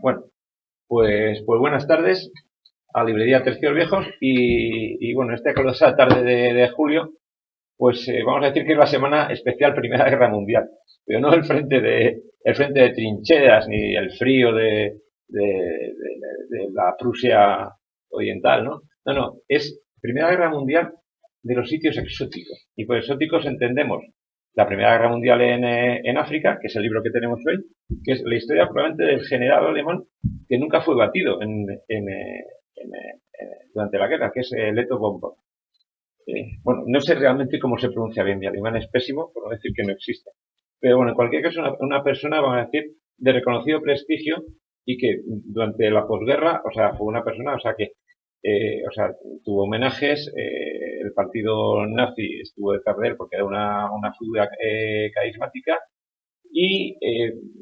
Bueno, pues buenas tardes a Librería Tercios Viejos y bueno, esta calurosa tarde de julio, pues vamos a decir que es la semana especial Primera Guerra Mundial, pero no el frente de trincheras ni el frío de la Prusia oriental, ¿no? No, es Primera Guerra Mundial de los sitios exóticos. Y por exóticos entendemos la Primera Guerra Mundial en África, que es el libro que tenemos hoy, que es la historia probablemente del general alemán que nunca fue batido durante la guerra, que es Leto von Born. Bueno, no sé realmente cómo se pronuncia bien, mi alemán es pésimo, por no decir que no existe. Pero bueno, en cualquier caso, una persona, vamos a decir, de reconocido prestigio y que durante la posguerra, o sea, fue una persona, o sea, que tuvo homenajes, el partido nazi estuvo detrás de él porque era una figura carismática y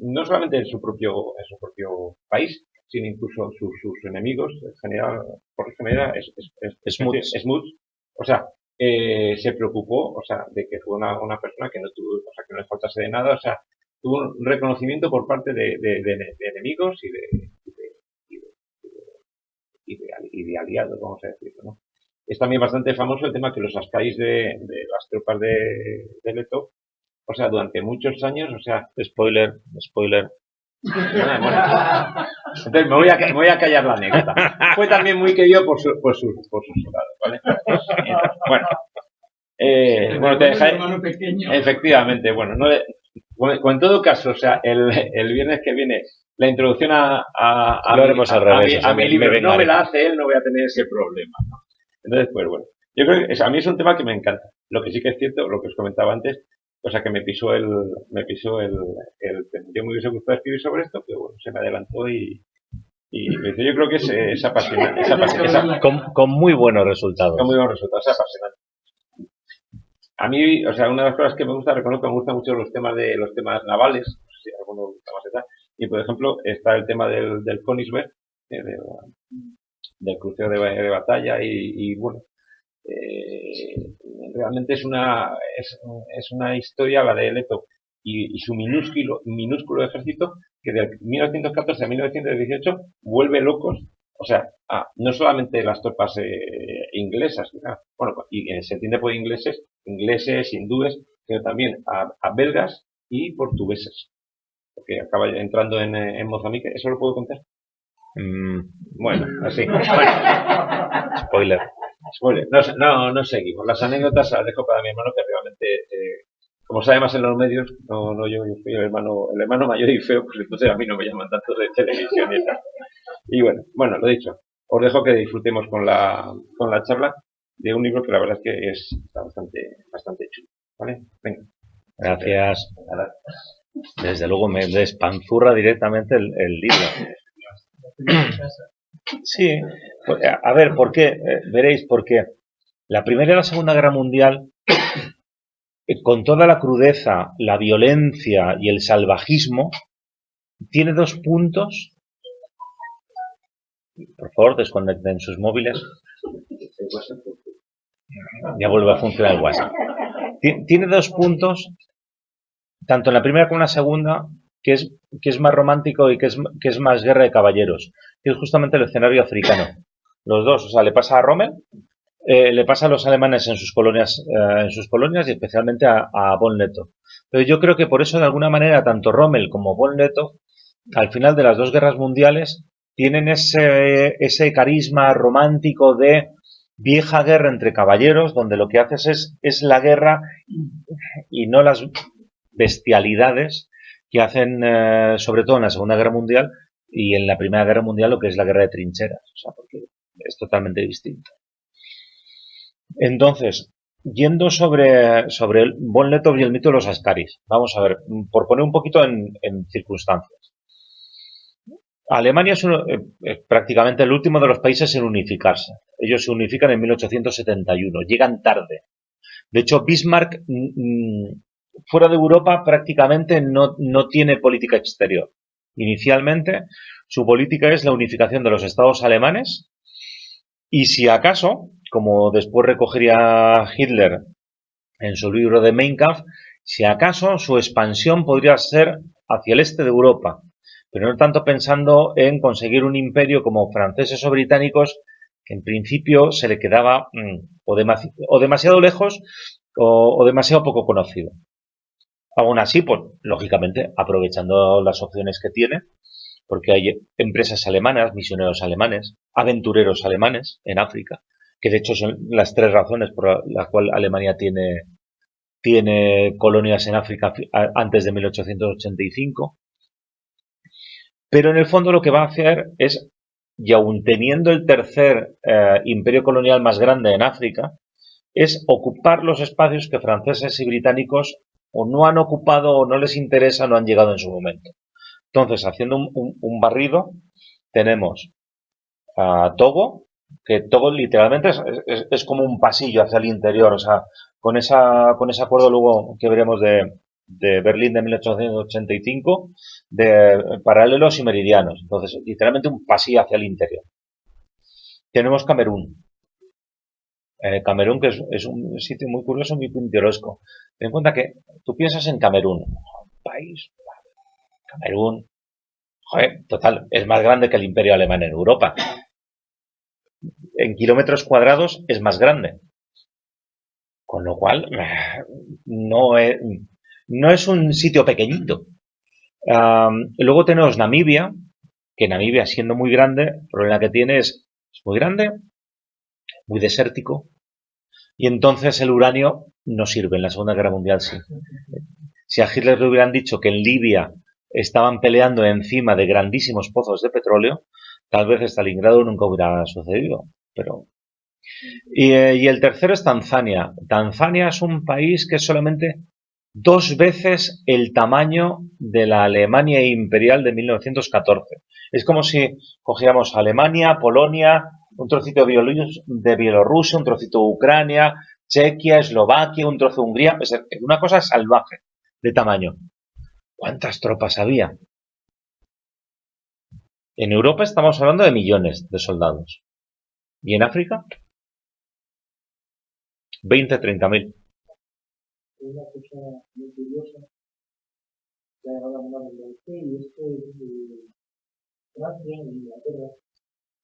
no solamente en su propio país, sino incluso sus enemigos, el general, por esta manera, Smuts, o sea, se preocupó, o sea, de que fue una persona que no tuvo, o sea, que no le faltase de nada, o sea, tuvo un reconocimiento por parte de enemigos y de aliados, vamos a decirlo, ¿no? Es también bastante famoso el tema que los askaris de las tropas de Leto, o sea, durante muchos años, o sea, spoiler. Bueno, entonces me voy a callar la anécdota. Fue también muy querido por sus soldados, ¿vale? Bueno, te dejaré, efectivamente, bueno, en todo caso, o sea, el viernes que viene, la introducción a mi libro no me la hace él, no voy a tener ese problema, ¿no? Entonces, pues bueno, yo creo que a mí es un tema que me encanta. Lo que sí que es cierto, lo que os comentaba antes, o sea, que me pisó el tema. Yo me hubiese gustado escribir sobre esto, pero bueno, se me adelantó y yo creo que es apasionante. Con muy buenos resultados. Con muy buenos resultados, es apasionante. A mí, o sea, una de las cosas que me gusta, reconozco que me gustan mucho los temas navales, no sé si alguno gusta más de tal. Y por ejemplo, está el tema del Königsberg, del crucero de batalla y bueno, realmente es una historia la de Leto y su minúsculo ejército que de 1914 a 1918 vuelve locos, o sea, no solamente las tropas inglesas, bueno, y se entiende por ingleses, hindúes, sino también a belgas y portugueses, porque acaba entrando en Mozambique. ¿Eso lo puedo contar? Bueno, así. Spoiler. No seguimos. Las anécdotas las dejo para mi hermano, que realmente, como sabe más en los medios, yo fui el hermano mayor y feo, pues entonces a mí no me llaman tanto de televisión y tal. Y bueno, lo dicho, os dejo que disfrutemos con la charla de un libro que la verdad es que está bastante chulo, ¿vale? Venga. Gracias. Desde luego me despanzurra directamente el libro. Sí, a ver, ¿por qué? Veréis, porque la Primera y la Segunda Guerra Mundial, con toda la crudeza, la violencia y el salvajismo, tiene dos puntos. Por favor, desconecten sus móviles. Ya vuelve a funcionar el WhatsApp. Tiene dos puntos, tanto en la primera como en la segunda, que es más romántico y que es más guerra de caballeros, que es justamente el escenario africano. Los dos, o sea, le pasa a Rommel, le pasa a los alemanes en sus colonias y especialmente a von Lettow. Pero yo creo que por eso, de alguna manera, tanto Rommel como von Lettow, al final de las dos guerras mundiales, tienen ese carisma romántico de vieja guerra entre caballeros, donde lo que haces es la guerra y no las bestialidades que hacen, sobre todo en la Segunda Guerra Mundial y en la Primera Guerra Mundial, lo que es la guerra de trincheras, o sea, porque es totalmente distinto. Entonces, yendo sobre el von Lettow y el mito de los askaris, vamos a ver, por poner un poquito en circunstancias. Alemania es prácticamente el último de los países en unificarse. Ellos se unifican en 1871, llegan tarde. De hecho, Bismarck, fuera de Europa, prácticamente no tiene política exterior. Inicialmente, su política es la unificación de los estados alemanes y, si acaso, como después recogería Hitler en su libro de Mein Kampf, si acaso su expansión podría ser hacia el este de Europa, pero no tanto pensando en conseguir un imperio como franceses o británicos, que en principio se le quedaba o demasiado lejos o demasiado poco conocido. Aún así, pues, lógicamente, aprovechando las opciones que tiene, porque hay empresas alemanas, misioneros alemanes, aventureros alemanes en África, que de hecho son las tres razones por las cuales Alemania tiene colonias en África antes de 1885. Pero en el fondo lo que va a hacer es, y aún teniendo el tercer imperio colonial más grande en África, es ocupar los espacios que franceses y británicos o no han ocupado o no les interesa, no han llegado en su momento. Entonces, haciendo un barrido, tenemos a Togo, que Togo literalmente es como un pasillo hacia el interior, o sea, con ese acuerdo luego que veremos de Berlín de 1885, de paralelos y meridianos. Entonces, literalmente un pasillo hacia el interior. Tenemos Camerún. Camerún, que es un sitio muy curioso, muy pintoresco. Ten en cuenta que tú piensas en Camerún, país, Camerún, joder, total, es más grande que el Imperio Alemán en Europa. En kilómetros cuadrados es más grande. Con lo cual, no es un sitio pequeñito. Luego tenemos Namibia, que Namibia, siendo muy grande, el problema que tiene es muy grande, muy desértico, y entonces el uranio no sirve. En la Segunda Guerra Mundial sí. Si a Hitler le hubieran dicho que en Libia estaban peleando encima de grandísimos pozos de petróleo, tal vez Stalingrado nunca hubiera sucedido. Pero y el tercero es Tanzania. Tanzania es un país que es solamente 2 veces el tamaño de la Alemania imperial de 1914. Es como si cogiéramos Alemania, Polonia, un trocito de Bielorrusia, un trocito de Ucrania, Chequia, Eslovaquia, un trozo de Hungría. Es una cosa salvaje de tamaño. ¿Cuántas tropas había? En Europa estamos hablando de millones de soldados. ¿Y en África? 20-30 mil. Una cosa muy curiosa que ahora hablamos de usted, y es que Francia e Inglaterra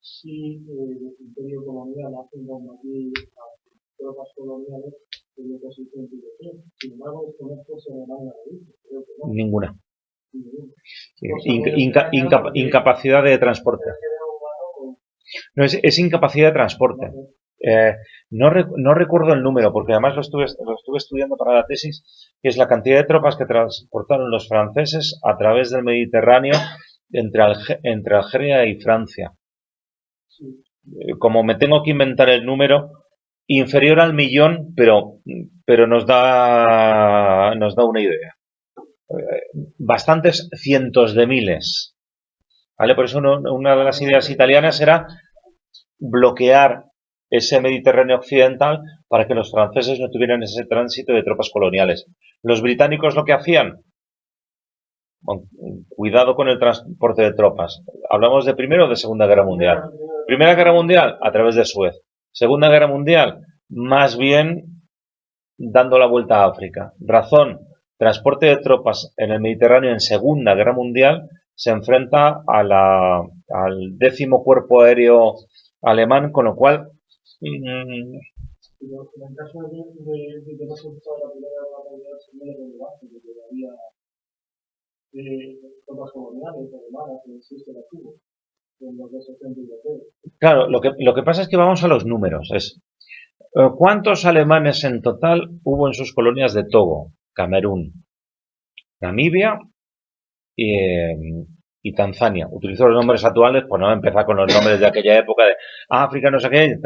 sí el imperio colonial hace un bombardeo a tropas coloniales en lo que se hizo. Sin embargo, con esto se Alemania lo dice, creo que no. Ninguna. Ninguna. Incapacidad de transporte. No, es incapacidad de transporte. No recuerdo el número, porque además lo estuve estudiando para la tesis, que es la cantidad de tropas que transportaron los franceses a través del Mediterráneo entre Algeria y Francia. Como me tengo que inventar el número, inferior al 1.000.000, pero nos da una idea. Bastantes cientos de miles. ¿Vale? Por eso una de las ideas italianas era bloquear ese Mediterráneo occidental para que los franceses no tuvieran ese tránsito de tropas coloniales. Los británicos lo que hacían, cuidado con el transporte de tropas. ¿Hablamos de Primera o de Segunda Guerra Mundial? Primera Guerra Mundial, a través de Suez. Segunda Guerra Mundial, más bien dando la vuelta a África. Razón, transporte de tropas en el Mediterráneo en Segunda Guerra Mundial se enfrenta al 10º Cuerpo Aéreo alemán, con lo cual en el caso de que no se usara la Primera Guerra Mundial sería relevante, porque había tropas coloniales alemanas que sí se las tuvo en lo que es el centro europeo. Claro, lo que pasa es que vamos a los números. ¿Cuántos alemanes en total hubo en sus colonias de Togo, Camerún, Namibia y Tanzania? Utilizo los nombres actuales, pues no empezar con los nombres de aquella época de África, no sé qué,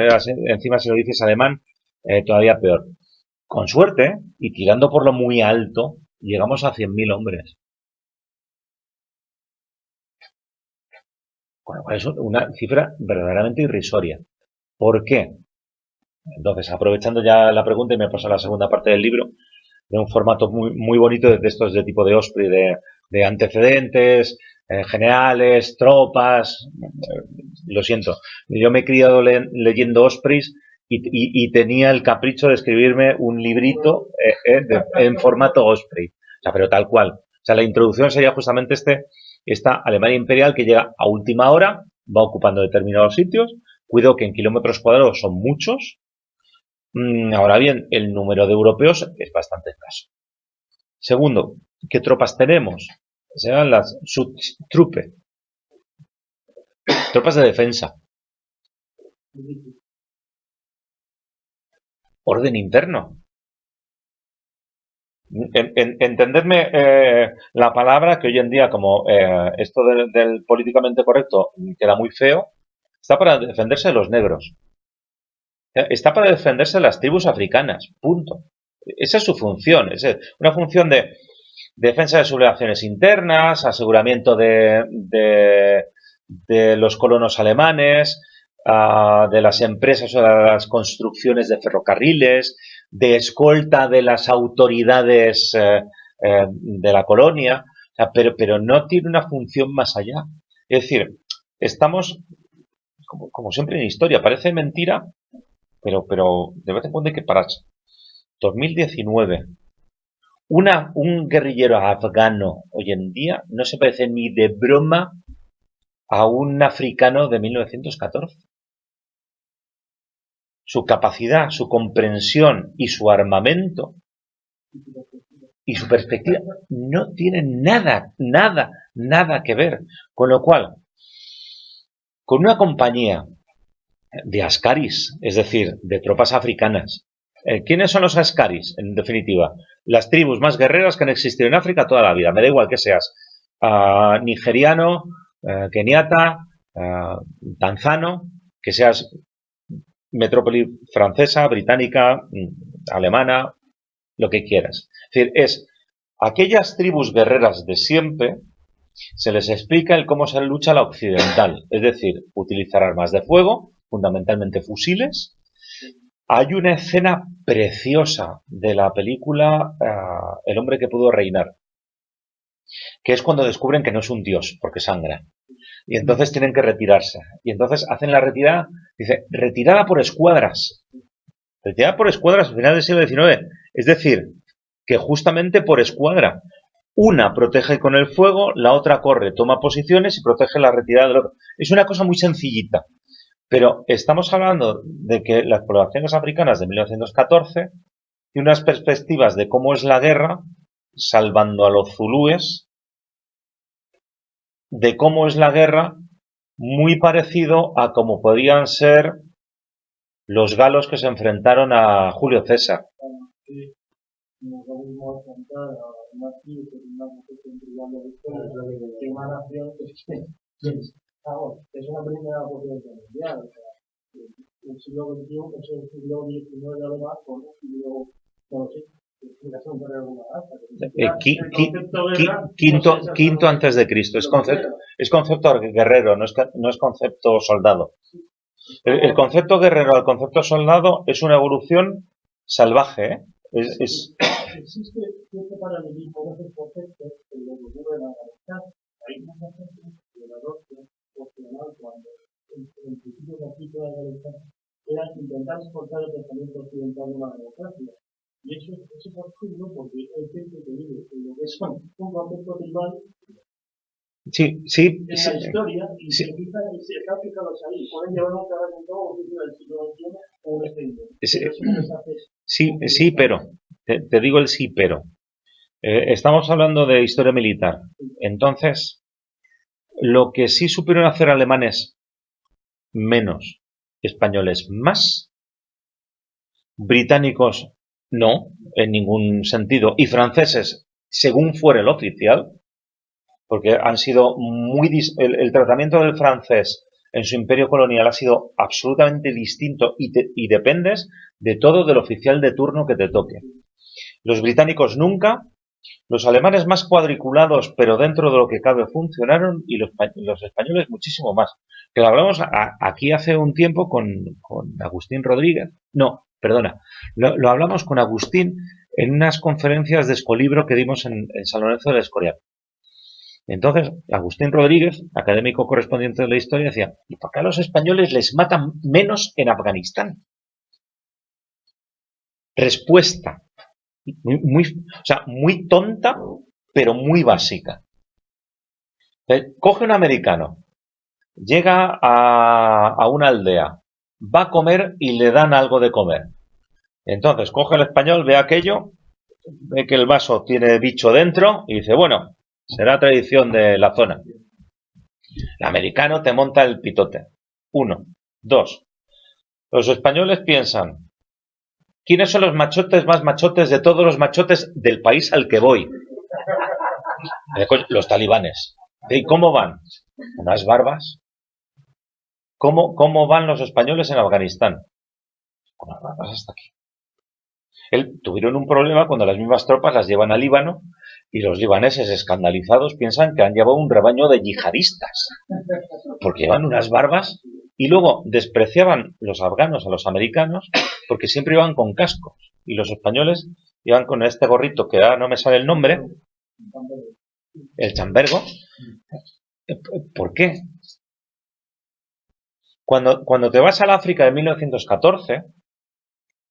encima si lo dices alemán, todavía peor. Con suerte, y tirando por lo muy alto, llegamos a 100.000 hombres. Bueno, es una cifra verdaderamente irrisoria. ¿Por qué? Entonces, aprovechando ya la pregunta, y me paso a la segunda parte del libro, de un formato muy, muy bonito de textos de tipo de Osprey, de antecedentes, generales, tropas. Lo siento, yo me he criado leyendo Ospreys y tenía el capricho de escribirme un librito en formato Osprey. O sea, pero tal cual. O sea, la introducción sería justamente Esta Alemania imperial que llega a última hora, va ocupando determinados sitios. Cuidado que en kilómetros cuadrados son muchos. Ahora bien, el número de europeos es bastante escaso. Segundo, ¿qué tropas tenemos? Serán las Schutztruppe, tropas de defensa. Orden interno. Entendedme la palabra que hoy en día, como esto del políticamente correcto queda muy feo, está para defenderse de los negros. Está para defenderse de las tribus africanas. Punto. Esa es su función. Es una función de defensa de sus relaciones internas, aseguramiento de los colonos alemanes, de las empresas o de las construcciones de ferrocarriles, de escolta de las autoridades de la colonia, pero no tiene una función más allá. Es decir, estamos, como siempre en historia, parece mentira, pero de vez en cuando hay que pararse. 2019. Un guerrillero afgano hoy en día no se parece ni de broma a un africano de 1914. Su capacidad, su comprensión y su armamento y su perspectiva no tienen nada que ver. Con lo cual, con una compañía de askaris, es decir, de tropas africanas, ¿quiénes son los askaris, en definitiva? Las tribus más guerreras que han existido en África toda la vida. Me da igual que seas nigeriano, keniata, tanzano, que seas metrópoli francesa, británica, alemana, lo que quieras. Es decir, es aquellas tribus guerreras de siempre, se les explica el cómo se lucha la occidental, es decir, utilizar armas de fuego, fundamentalmente fusiles. Hay una escena preciosa de la película El hombre que pudo reinar, que es cuando descubren que no es un dios, porque sangra. Y entonces tienen que retirarse. Y entonces hacen la retirada, dice, retirada por escuadras. Retirada por escuadras al final del siglo XIX. Es decir, que justamente por escuadra. Una protege con el fuego, la otra corre, toma posiciones y protege la retirada del otro. Es una cosa muy sencillita. Pero estamos hablando de que las poblaciones africanas de 1914 y unas perspectivas de cómo es la guerra, salvando a los zulúes, de cómo es la guerra muy parecido a cómo podían ser los galos que se enfrentaron a Julio César. Nos volvimos a enfrentar a una tribu que es una nación de una nación es una primera potencia mundial. O sea, el siglo XXI es el siglo XIX de lo más con el siglo, no lo sé, explicación por alguna quinto antes de Cristo. Es concepto guerrero, no es concepto soldado. El concepto guerrero al concepto soldado es una evolución salvaje, ¿eh? Existe cierto paralelismo en esos conceptos en lo que ocurre en Afganistán. Hay mucha gente que la doctrina opcional cuando en principio de aquí de Afganistán era intentar exportar el pensamiento occidental de una democracia. Y eso es absurdo porque hay gente que vive en lo que es un concepto tribal sí, en la historia y se quita y se está fijado ahí. Pueden llevar un trabajo en todo el siglo XXI o un efecto. Sí, pero te digo el sí, pero estamos hablando de historia militar. Entonces, lo que sí supieron hacer alemanes menos, españoles más, británicos no, en ningún sentido, y franceses según fuera el oficial, porque han sido el tratamiento del francés en su imperio colonial ha sido absolutamente distinto y dependes de todo del oficial de turno que te toque. Los británicos nunca, los alemanes más cuadriculados, pero dentro de lo que cabe funcionaron, y los españoles muchísimo más. Que lo hablamos aquí hace un tiempo con Agustín Rodríguez. No, perdona, lo hablamos con Agustín en unas conferencias de Escolibro que dimos en San Lorenzo del Escorial. Entonces, Agustín Rodríguez, académico correspondiente de la historia, decía, ¿y por qué a los españoles les matan menos en Afganistán? Respuesta, muy tonta, pero muy básica. Coge un americano, llega a una aldea, va a comer y le dan algo de comer. Entonces coge el español, ve aquello, ve que el vaso tiene bicho dentro y dice, bueno, será tradición de la zona. El americano te monta el pitote. 1. 2. Los españoles piensan, ¿quiénes son los machotes más machotes de todos los machotes del país al que voy? Los talibanes. ¿Y cómo van? Unas barbas. ¿Cómo van los españoles en Afganistán? Con las barbas hasta aquí. Tuvieron un problema cuando las mismas tropas las llevan al Líbano y los libaneses escandalizados piensan que han llevado un rebaño de yihadistas porque llevan unas barbas y luego despreciaban los afganos a los americanos porque siempre iban con cascos y los españoles iban con este gorrito que ahora no me sale el nombre, el chambergo. ¿Por qué? Cuando te vas al África de 1914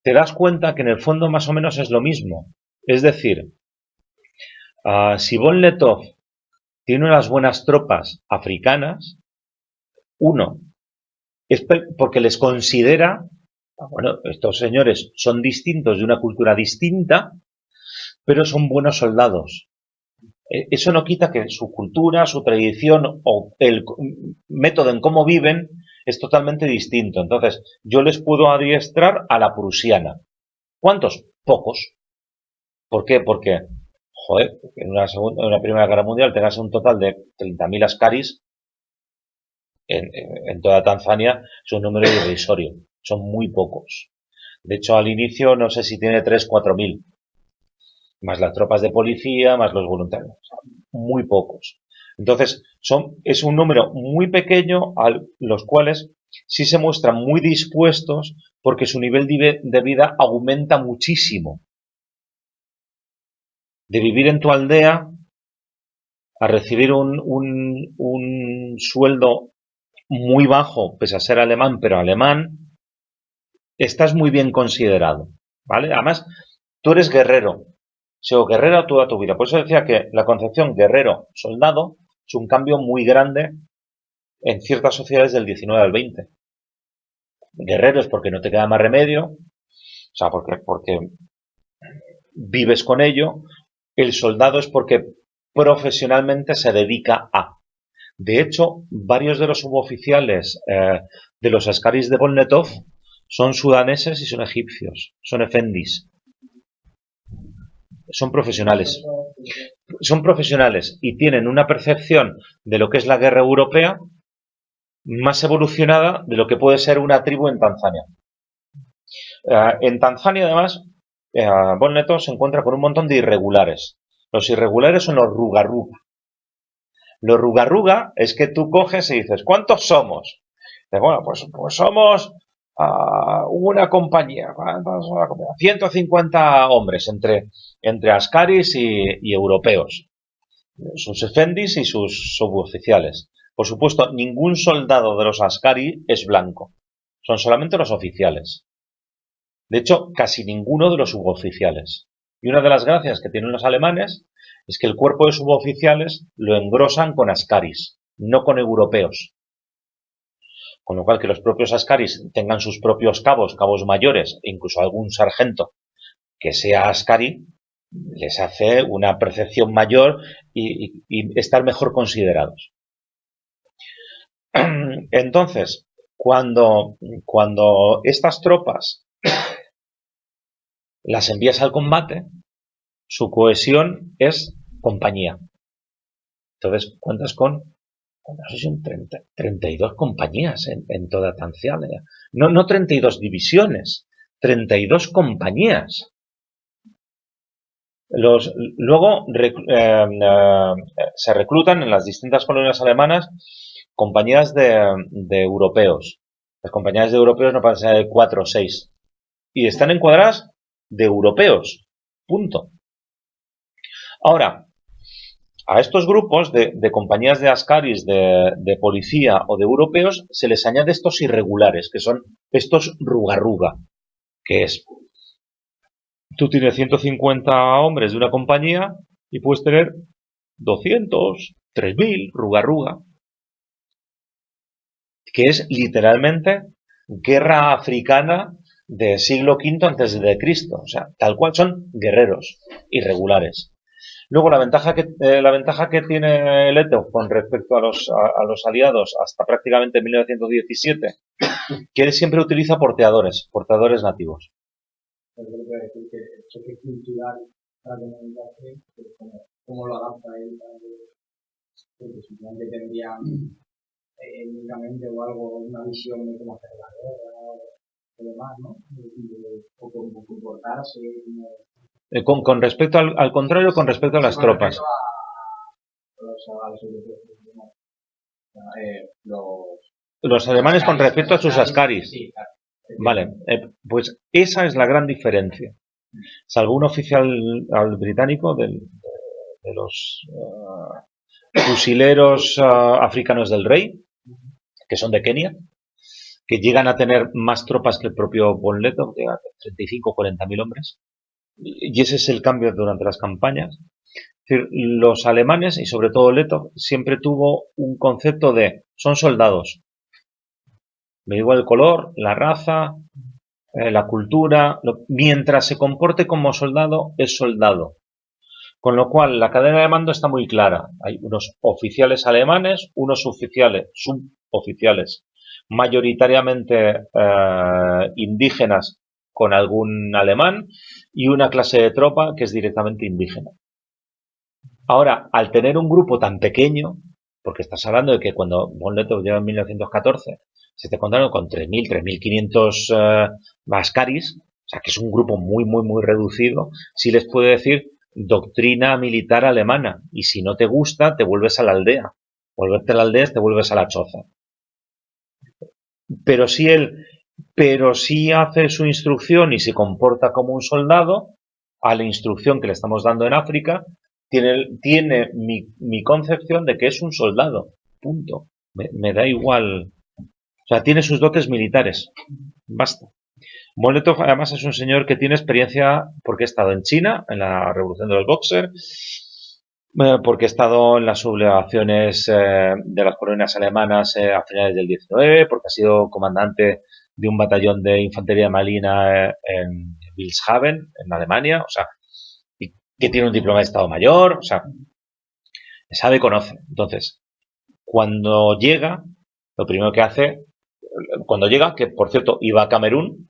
te das cuenta que en el fondo más o menos es lo mismo. Es decir, si Von Letov tiene unas buenas tropas africanas, uno, es porque les considera, bueno, estos señores son distintos, de una cultura distinta, pero son buenos soldados. Eso no quita que su cultura, su tradición o el método en cómo viven es totalmente distinto. Entonces, yo les puedo adiestrar a la prusiana. ¿Cuántos? Pocos. ¿Por qué? Porque, joder, en una Primera Guerra Mundial tengas un total de 30.000 askaris, en toda Tanzania es un número irrisorio. Son muy pocos. De hecho, al inicio no sé si tiene 3.000 o 4.000. Más las tropas de policía, más los voluntarios. Muy pocos. Entonces, es un número muy pequeño a los cuales sí se muestran muy dispuestos porque su nivel de vida aumenta muchísimo. De vivir en tu aldea a recibir un sueldo muy bajo, pese a ser alemán, pero alemán, estás muy bien considerado, ¿vale? Además, tú eres guerrero, o guerrero toda tu vida. Por eso decía que la concepción guerrero-soldado es un cambio muy grande en ciertas sociedades del 19 al 20. Guerrero es porque no te queda más remedio, o sea, porque vives con ello. El soldado es porque profesionalmente se dedica a. De hecho, varios de los suboficiales de los askaris de Von Letov son sudaneses y son egipcios, son efendis. Son profesionales. Son profesionales y tienen una percepción de lo que es la guerra europea más evolucionada de lo que puede ser una tribu en Tanzania. En Tanzania, además, Von Letov se encuentra con un montón de irregulares. Los irregulares son los ruga-ruga. Los ruga-ruga es que tú coges y dices, ¿cuántos somos? Dices, bueno, pues somos una compañía, 150 hombres entre askaris y europeos, sus efendis y sus suboficiales. Por supuesto, ningún soldado de los askari es blanco, son solamente los oficiales. De hecho, casi ninguno de los suboficiales. Y una de las gracias que tienen los alemanes es que el cuerpo de suboficiales lo engrosan con askaris, no con europeos. Con lo cual que los propios askaris tengan sus propios cabos mayores, e incluso algún sargento que sea askari, les hace una percepción mayor y estar mejor considerados. Entonces, cuando estas tropas las envías al combate, su cohesión es compañía. Entonces, cuentas con 32 compañías en toda Tanzania. No 32 divisiones, 32 compañías. Luego se reclutan en las distintas colonias alemanas compañías de europeos. Las compañías de europeos no pasan de 4 o 6. Y están encuadradas de europeos. Punto. Ahora, a estos grupos de compañías de askaris, de policía o de europeos se les añade estos irregulares, que son estos ruga-ruga, que es, tú tienes 150 hombres de una compañía y puedes tener 200, 3000, Ruga, que es literalmente guerra africana de siglo V antes de Cristo. O sea, tal cual son guerreros irregulares. Luego la ventaja que tiene Leto con respecto a los aliados hasta prácticamente 1917, que él siempre utiliza porteadores nativos. Pero creo que decir que el choque cultural para comunicarse, pues cómo lo adapta él, porque simplemente tendría únicamente o algo, una visión de cómo hacer la guerra o demás, ¿no? O cómo comportarse, Con respecto al contrario, con respecto a las tropas. A los europeos, Los alemanes con respecto a sus askaris. Sí, claro. Vale, pues esa es la gran diferencia. Salvo un oficial británico de los fusileros africanos del rey, que son de Kenia, que llegan a tener más tropas que el propio Von Lettow, de 35 o 40.000 hombres. Y ese es el cambio durante las campañas. Es decir, los alemanes, y sobre todo Lettow, siempre tuvo un concepto de son soldados. Me da igual el color, la raza, la cultura, mientras se comporte como soldado, es soldado. Con lo cual, la cadena de mando está muy clara. Hay unos oficiales alemanes, unos oficiales, suboficiales, mayoritariamente indígenas con algún alemán, y una clase de tropa que es directamente indígena. Ahora, al tener un grupo tan pequeño, porque estás hablando de que cuando Von Lettow llega en 1914, se está contando con 3.000, 3.500 askaris, o sea que es un grupo muy, muy, muy reducido, sí les puede decir doctrina militar alemana, y si no te gusta, te vuelves a la aldea. Volverte a la aldea es te vuelves a la choza. Pero si hace su instrucción y se comporta como un soldado, a la instrucción que le estamos dando en África, tiene mi concepción de que es un soldado. Punto. Me da igual. O sea, tiene sus dotes militares. Basta. Von Lettow además es un señor que tiene experiencia porque ha estado en China, en la revolución de los Boxers, porque ha estado en las sublevaciones de las colonias alemanas a finales del 19, porque ha sido comandante de un batallón de infantería marina en Wilhelmshaven, en Alemania, o sea, y que tiene un diploma de Estado Mayor, o sea, sabe, conoce. Entonces, cuando llega, lo primero que hace, cuando llega, que por cierto iba a Camerún,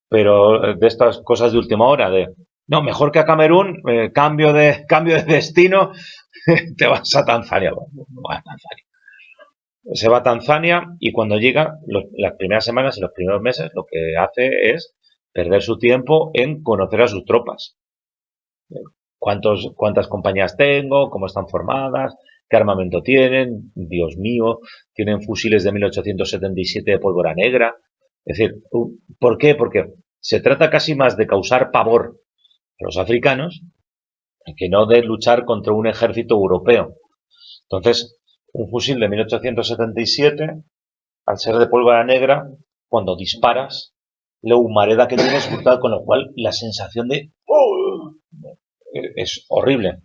pero de estas cosas de última hora, de no, mejor que a Camerún, cambio de destino, te vas a Tanzania. Bueno, a Tanzania. Se va a Tanzania y cuando llega, las primeras semanas y los primeros meses, lo que hace es perder su tiempo en conocer a sus tropas. ¿Cuántas compañías tengo? ¿Cómo están formadas? ¿Qué armamento tienen? Dios mío, tienen fusiles de 1877 de pólvora negra. Es decir, ¿por qué? Porque se trata casi más de causar pavor a los africanos que no de luchar contra un ejército europeo. Entonces, un fusil de 1877, al ser de pólvora negra, cuando disparas, la humareda que tiene es brutal, con lo cual la sensación de es horrible.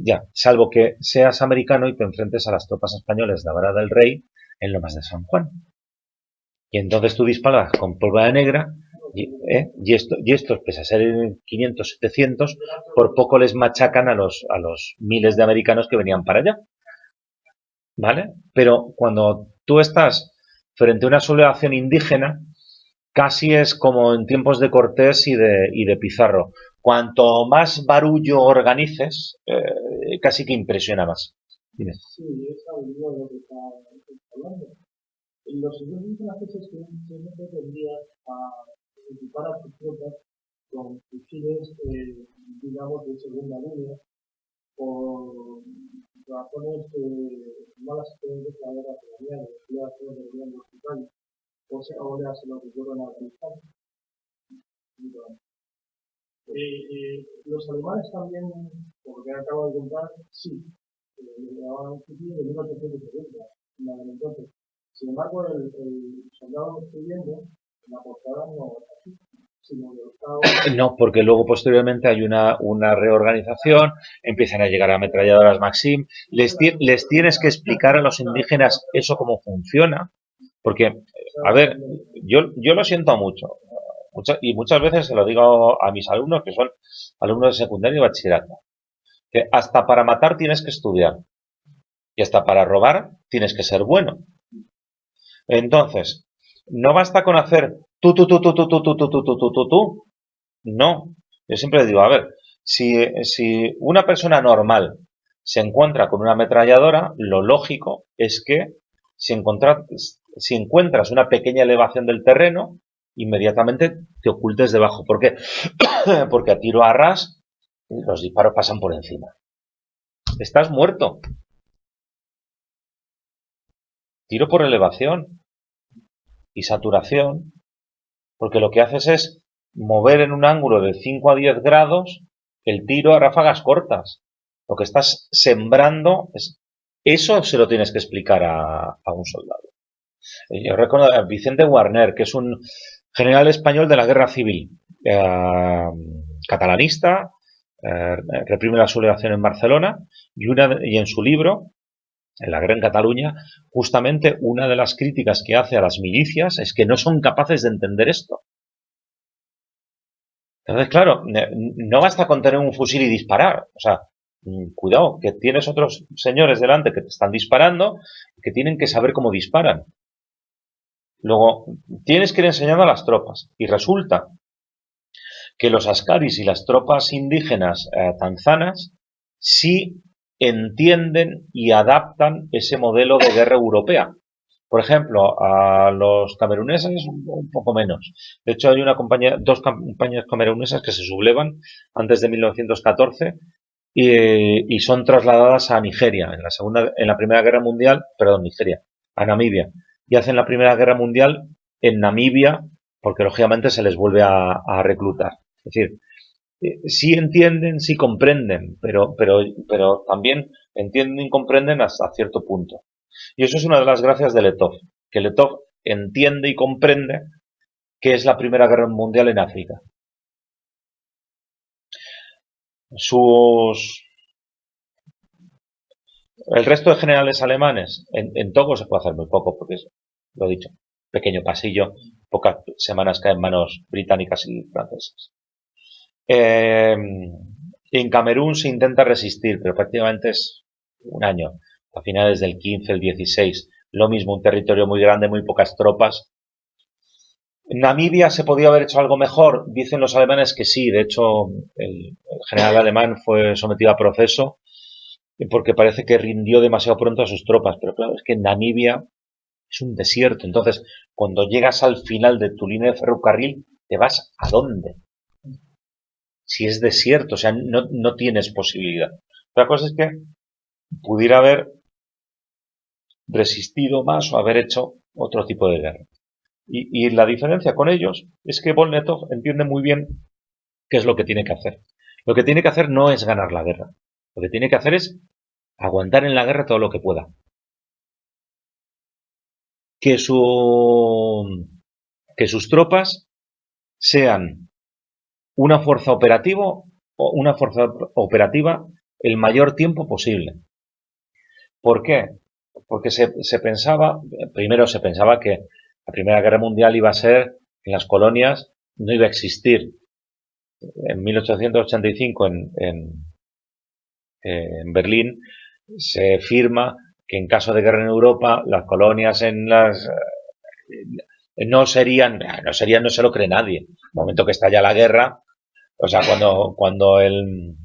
Ya, salvo que seas americano y te enfrentes a las tropas españolas de Vara del Rey en Lomas de San Juan. Y entonces tú disparas con pólvora negra y estos, pese a ser 500, 700, por poco les machacan a los miles de americanos que venían para allá. ¿Vale? Pero cuando tú estás frente a una sublevación indígena, casi es como en tiempos de Cortés y de Pizarro. Cuanto más barullo organices, casi que impresiona más. Dime. Sí, es algo de lo que está hablando. Los ingleses franceses simplemente tendrían a equipar a sus tropas con fusiles, digamos, de segunda línea, por razones malas experiencias de la guerra colonial, ya se lo deberían los hospitales, o sea, ahora se lo recuerdan a Afganistán. Los alemanes también, por lo que acabo de contar, sí, le daban un fusil de 1870, entonces. Sin embargo, el soldado que estoy viendo, en la portada no es así. sino de los caos. No, porque luego posteriormente hay una reorganización, empiezan a llegar ametralladoras Maxim, les tienes que explicar a los indígenas eso cómo funciona, porque, a ver, yo lo siento mucho, y muchas veces se lo digo a mis alumnos, que son alumnos de secundaria y bachillerato, que hasta para matar tienes que estudiar, y hasta para robar tienes que ser bueno. Entonces, no basta con hacer tú. No. Yo siempre digo, a ver, si una persona normal se encuentra con una ametralladora, lo lógico es que si encuentras una pequeña elevación del terreno, inmediatamente te ocultes debajo. ¿Por qué? Porque a tiro a ras los disparos pasan por encima. Estás muerto. Tiro por elevación y saturación, porque lo que haces es mover en un ángulo de 5 a 10 grados el tiro a ráfagas cortas. Lo que estás sembrando es... Eso se lo tienes que explicar a un soldado. Yo recuerdo a Vicente Guarner, que es un general español de la Guerra Civil, catalanista, reprime la sublevación en Barcelona, y en su libro, en la Gran Cataluña, justamente una de las críticas que hace a las milicias es que no son capaces de entender esto. Entonces, claro, no basta con tener un fusil y disparar. O sea, cuidado, que tienes otros señores delante que te están disparando, que tienen que saber cómo disparan. Luego, tienes que ir enseñando a las tropas. Y resulta que los askaris y las tropas indígenas tanzanas sí entienden y adaptan ese modelo de guerra europea. Por ejemplo, a los cameruneses un poco menos. De hecho, hay dos compañías camerunesas que se sublevan antes de 1914 y son trasladadas a Nigeria en la Primera Guerra Mundial, Nigeria, a Namibia, y hacen la Primera Guerra Mundial en Namibia porque lógicamente se les vuelve a reclutar. Es decir, sí entienden, sí comprenden, pero también entienden y comprenden hasta cierto punto. Y eso es una de las gracias de Letov, que Letov entiende y comprende que es la Primera Guerra Mundial en África. El resto de generales alemanes, en Togo se puede hacer muy poco, porque es, lo he dicho, pequeño pasillo, pocas semanas caen en manos británicas y francesas. En Camerún se intenta resistir, pero prácticamente es un año, a finales del 15, el 16. Lo mismo, un territorio muy grande, muy pocas tropas. En Namibia se podía haber hecho algo mejor, dicen los alemanes que sí. De hecho, el general alemán fue sometido a proceso porque parece que rindió demasiado pronto a sus tropas. Pero claro, es que Namibia es un desierto. Entonces, cuando llegas al final de tu línea de ferrocarril, ¿te vas a dónde? Si es desierto, o sea, no tienes posibilidad. Otra cosa es que pudiera haber resistido más o haber hecho otro tipo de guerra. Y la diferencia con ellos es que Volnetov entiende muy bien qué es lo que tiene que hacer. Lo que tiene que hacer no es ganar la guerra. Lo que tiene que hacer es aguantar en la guerra todo lo que pueda. Que sus tropas sean una fuerza operativa el mayor tiempo posible. ¿Por qué? Porque primero se pensaba que la Primera Guerra Mundial iba a ser en las colonias, no iba a existir. En 1885 en Berlín se firma que en caso de guerra en Europa las colonias no serían, no se lo cree nadie. En el momento que estalla la guerra, o sea, cuando el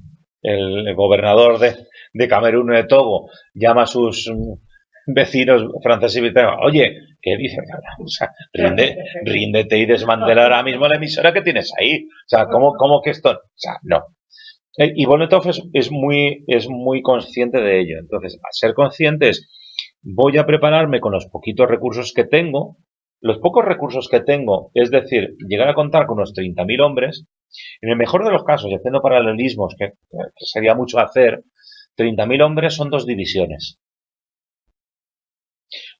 gobernador de Camerún o de Togo llama a sus vecinos franceses y británicos, oye, ¿qué dices? O sea, ríndete y desmantela ahora mismo la emisora que tienes ahí. O sea, ¿cómo que esto? O sea, no. Y Volnetov es muy consciente de ello. Entonces, al ser conscientes, voy a prepararme con los poquitos recursos que tengo. Los pocos recursos que tengo, es decir, llegar a contar con unos 30.000 hombres, en el mejor de los casos, y haciendo paralelismos, que sería mucho hacer, 30.000 hombres son 2 divisiones.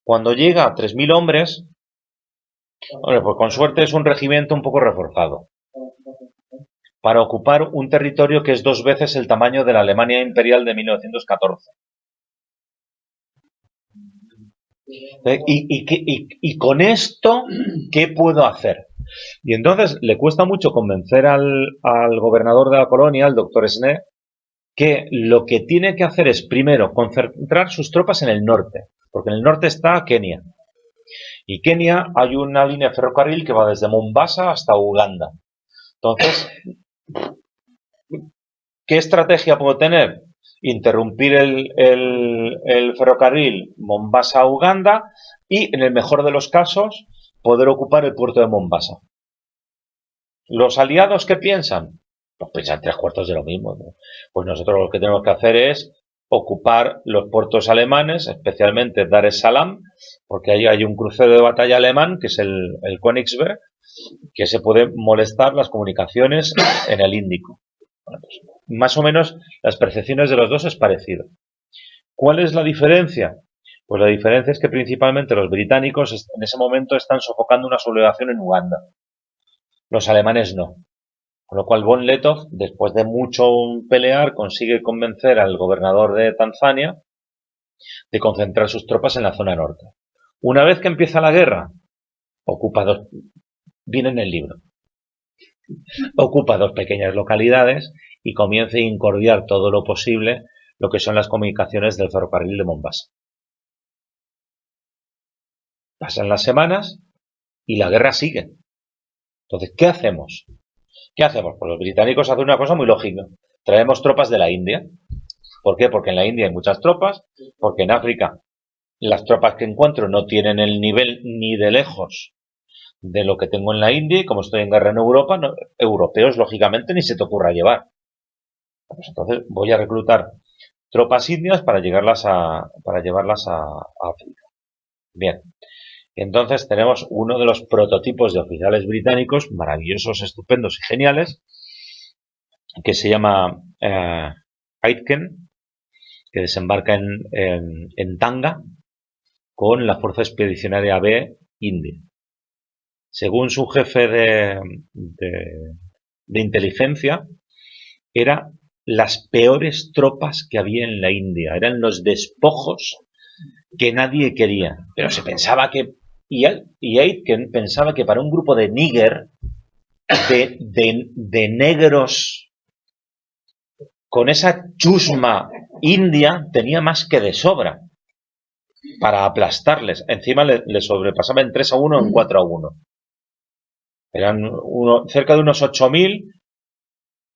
Cuando llega a 3.000 hombres, bueno, pues con suerte es un regimiento un poco reforzado. para ocupar un territorio que es 2 veces el tamaño de la Alemania imperial de 1914. Y con esto, ¿qué puedo hacer? Y entonces le cuesta mucho convencer al gobernador de la colonia, al doctor Sne, que lo que tiene que hacer es, primero, concentrar sus tropas en el norte, porque en el norte está Kenia. Y Kenia hay una línea de ferrocarril que va desde Mombasa hasta Uganda. Entonces, ¿qué estrategia puedo tener? Interrumpir el ferrocarril Mombasa-Uganda y, en el mejor de los casos, poder ocupar el puerto de Mombasa. ¿Los aliados qué piensan? Pues piensan 3/4 de lo mismo, ¿no? Pues nosotros lo que tenemos que hacer es ocupar los puertos alemanes, especialmente Dar es Salaam, porque ahí hay un crucero de batalla alemán, que es el Königsberg, que se puede molestar las comunicaciones en el Índico. Bueno, pues, más o menos las percepciones de los dos es parecido. ¿Cuál es la diferencia? Pues la diferencia es que principalmente los británicos en ese momento están sofocando una sublevación en Uganda. Los alemanes no. Con lo cual von Lettow, después de mucho pelear, consigue convencer al gobernador de Tanzania de concentrar sus tropas en la zona norte. Una vez que empieza la guerra, ocupa dos, viene en el libro, ocupa 2 pequeñas localidades y comienza a incordiar todo lo posible lo que son las comunicaciones del ferrocarril de Mombasa. Pasan las semanas y la guerra sigue. Entonces, ¿qué hacemos? ¿Qué hacemos? Pues los británicos hacen una cosa muy lógica. Traemos tropas de la India. ¿Por qué? Porque en la India hay muchas tropas, porque en África las tropas que encuentro no tienen el nivel ni de lejos de lo que tengo en la India, y como estoy en guerra en Europa, no, europeos lógicamente ni se te ocurra llevar. Pues entonces voy a reclutar tropas indias para llevarlas a África. Bien. Entonces tenemos uno de los prototipos de oficiales británicos maravillosos, estupendos y geniales, que se llama Aitken, que desembarca en Tanga con la Fuerza Expedicionaria B India. Según su jefe de inteligencia, eran las peores tropas que había en la India. Eran los despojos que nadie quería. Pero se pensaba que... Y Aitken pensaba que para un grupo de níger, de negros con esa chusma india, tenía más que de sobra para aplastarles. Encima le sobrepasaba en 3-1 o en 4-1. Eran cerca de unos 8.000.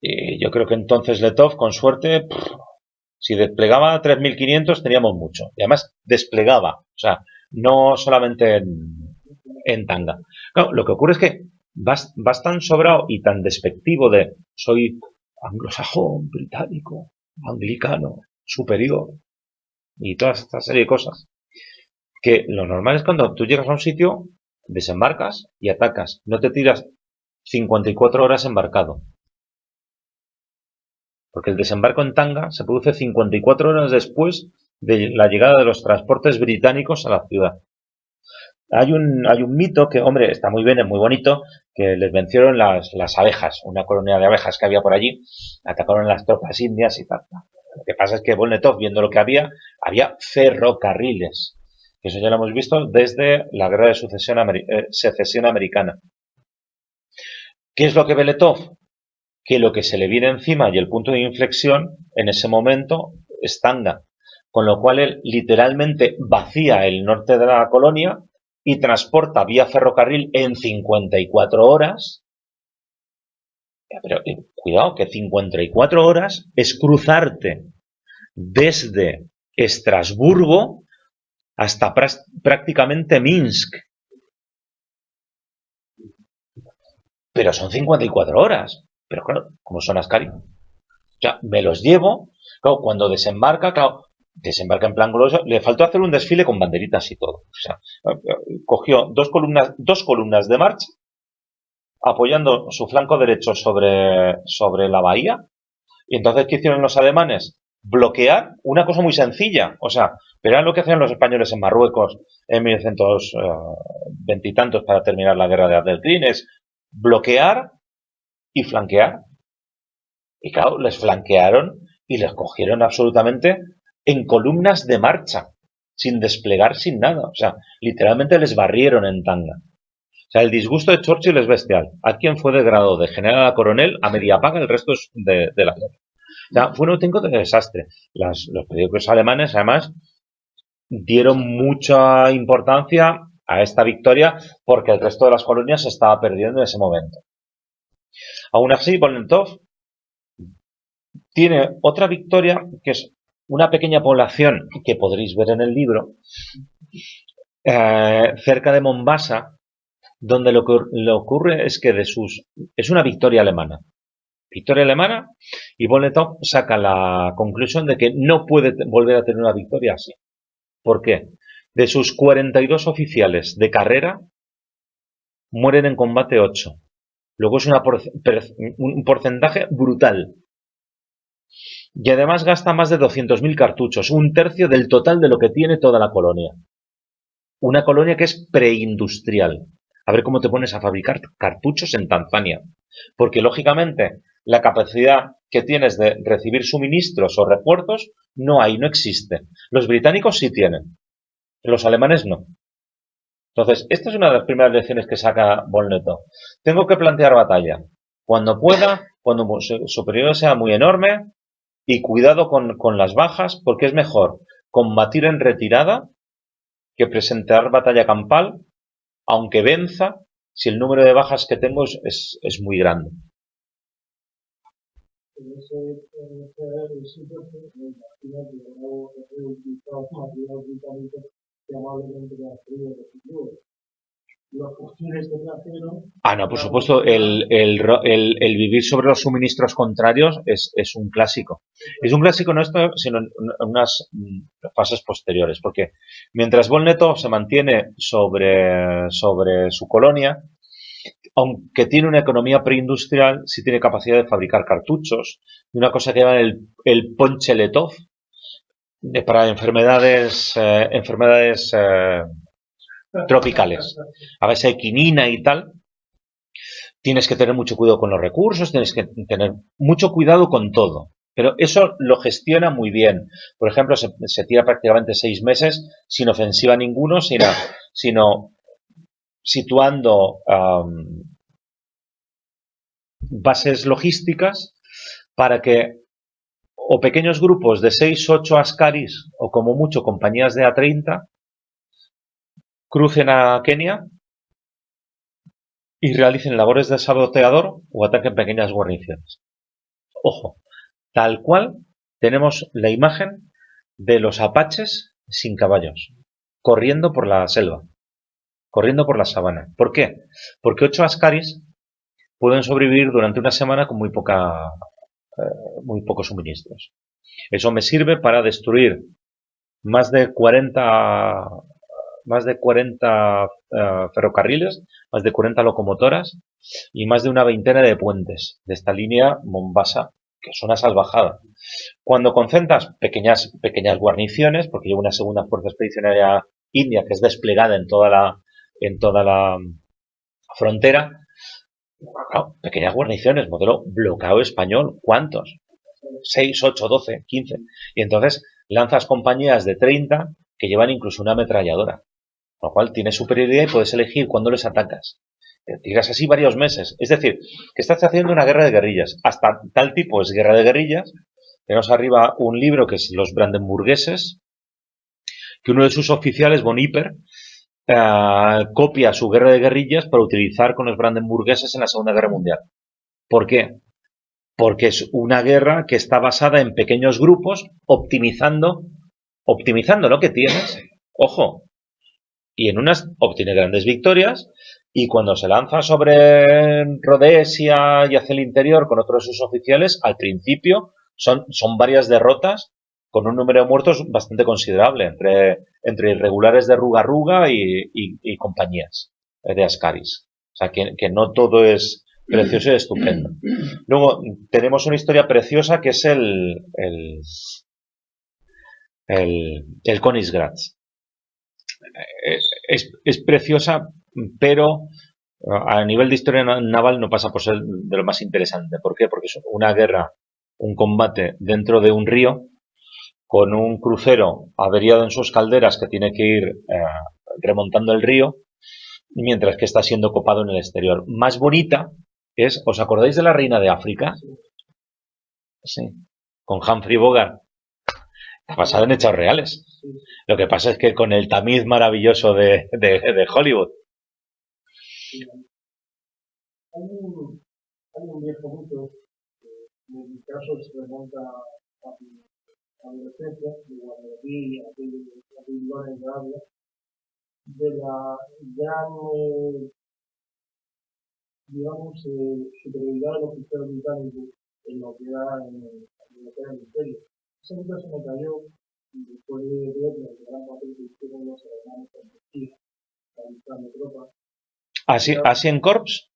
Y yo creo que entonces Lettow, con suerte, si desplegaba 3.500 teníamos mucho. Y además desplegaba, o sea, no solamente en Tanga. Claro, lo que ocurre es que vas tan sobrado y tan despectivo de soy anglosajón, británico, anglicano, superior y toda esta serie de cosas, que lo normal es cuando tú llegas a un sitio, desembarcas y atacas. No te tiras 54 horas embarcado. Porque el desembarco en Tanga se produce 54 horas después de la llegada de los transportes británicos a la ciudad. Hay un mito que, hombre, está muy bien, es muy bonito, que les vencieron las abejas, una colonia de abejas que había por allí, atacaron las tropas indias y tal. Lo que pasa es que von Lettow, viendo lo que había ferrocarriles. Eso ya lo hemos visto desde la guerra de secesión americana. ¿Qué es lo que ve Lettow? Que lo que se le viene encima y el punto de inflexión en ese momento es Tanga, con lo cual él literalmente vacía el norte de la colonia y transporta vía ferrocarril en 54 horas. Pero cuidado, que 54 horas es cruzarte desde Estrasburgo hasta prácticamente Minsk. Pero son 54 horas. Pero claro, como son Ascari, ya me los llevo. Claro, cuando desembarca, desembarca en plan glorioso. Le faltó hacer un desfile con banderitas y todo. O sea, cogió dos columnas de marcha, apoyando su flanco derecho sobre la bahía. Y entonces, ¿qué hicieron los alemanes? Bloquear una cosa muy sencilla. O sea, pero era lo que hacían los españoles en Marruecos en 1920 y tantos para terminar la guerra de Abdelkrim, es bloquear y flanquear. Y claro, les flanquearon y les cogieron absolutamente en columnas de marcha, sin desplegar, sin nada. O sea, literalmente les barrieron en tanga. O sea, el disgusto de Churchill es bestial. A quien fue de grado de general a coronel a media paga el resto de la guerra. O sea, fue un auténtico desastre. Los periódicos alemanes, además, dieron mucha importancia a esta victoria porque el resto de las colonias se estaba perdiendo en ese momento. Aún así, Volnetov tiene otra victoria que es una pequeña población que podréis ver en el libro, cerca de Mombasa, donde lo que le ocurre es que es una victoria alemana. Victoria alemana, y Volnetov saca la conclusión de que no puede volver a tener una victoria así. ¿Por qué? De sus 42 oficiales de carrera, mueren en combate 8. Luego es un porcentaje brutal. Y además gasta más de 200.000 cartuchos, un tercio del total de lo que tiene toda la colonia. Una colonia que es preindustrial. A ver cómo te pones a fabricar cartuchos en Tanzania. Porque lógicamente la capacidad que tienes de recibir suministros o refuerzos no existe. Los británicos sí tienen, los alemanes no. Entonces, esta es una de las primeras lecciones que saca Volnetov. Tengo que plantear batalla. Cuando pueda, cuando su periodo sea muy enorme, y cuidado con las bajas, porque es mejor combatir en retirada que presentar batalla campal, aunque venza, si el número de bajas que tengo es muy grande. En ese sitio, me imagino que luego he utilizado material británico que amablemente me ha traído de futuro. Los fusiles de trasero. No, por supuesto, el vivir sobre los suministros contrarios es un clásico. Es un clásico no esto, sino en unas fases posteriores, porque mientras Volnetov se mantiene sobre su colonia, aunque tiene una economía preindustrial, sí tiene capacidad de fabricar cartuchos, de una cosa que llaman el Poncheletov, para enfermedades tropicales, a base de quinina y tal. Tienes que tener mucho cuidado con los recursos, tienes que tener mucho cuidado con todo. Pero eso lo gestiona muy bien. Por ejemplo, se tira prácticamente 6 meses sin ofensiva ninguno, sino situando bases logísticas para que o pequeños grupos de 6, 8 askaris o como mucho compañías de A30 crucen a Kenia y realicen labores de saboteador o ataquen pequeñas guarniciones. Ojo, tal cual tenemos la imagen de los apaches sin caballos, corriendo por la selva, corriendo por la sabana. ¿Por qué? Porque 8 askaris pueden sobrevivir durante una semana con muy pocos suministros. Eso me sirve para destruir más de 40 ferrocarriles, más de 40 locomotoras y más de una veintena de puentes de esta línea Mombasa, que es una salvajada. Cuando concentras pequeñas guarniciones, porque lleva una segunda fuerza expedicionaria india que es desplegada en toda la frontera, claro, pequeñas guarniciones, modelo bloqueo español, ¿cuántos? 6, 8, 12, 15. Y entonces lanzas compañías de 30 que llevan incluso una ametralladora. Con lo cual tienes superioridad y puedes elegir cuándo les atacas. Te tiras así varios meses. Es decir, que estás haciendo una guerra de guerrillas. Hasta tal tipo es guerra de guerrillas. Tenemos arriba un libro que es Los Brandenburgueses, que uno de sus oficiales, von Hipper, copia su guerra de guerrillas para utilizar con los brandenburgueses en la Segunda Guerra Mundial. ¿Por qué? Porque es una guerra que está basada en pequeños grupos, optimizando lo que tienes. Ojo, y en unas obtiene grandes victorias, y cuando se lanza sobre Rhodesia y hacia el interior con otros de sus oficiales, al principio son varias derrotas con un número de muertos bastante considerable entre irregulares de Ruga y compañías de askaris. O sea, que no todo es precioso y estupendo. Luego tenemos una historia preciosa que es el Königsgrätz. Es preciosa, pero a nivel de historia naval no pasa por ser de lo más interesante. ¿Por qué? Porque es una guerra un combate dentro de un río con un crucero averiado en sus calderas que tiene que ir remontando el río, mientras que está siendo copado en el exterior. Más bonita es, ¿os acordáis de la reina de África? Sí, con Humphrey Bogart. Está basada en hechos reales. Lo que pasa es que con el tamiz maravilloso de Hollywood. Hay un viejo mito, en mi caso se remonta a mi adolescencia, de cuando vi aquel lugar en Arabia, de la gran, digamos, superioridad del oficial británico en lo que era el imperio. Ese mito se me cayó después de ver el gran papel que hicieron los alemanes en Turquía, realizando tropas. ¿Asien Corps?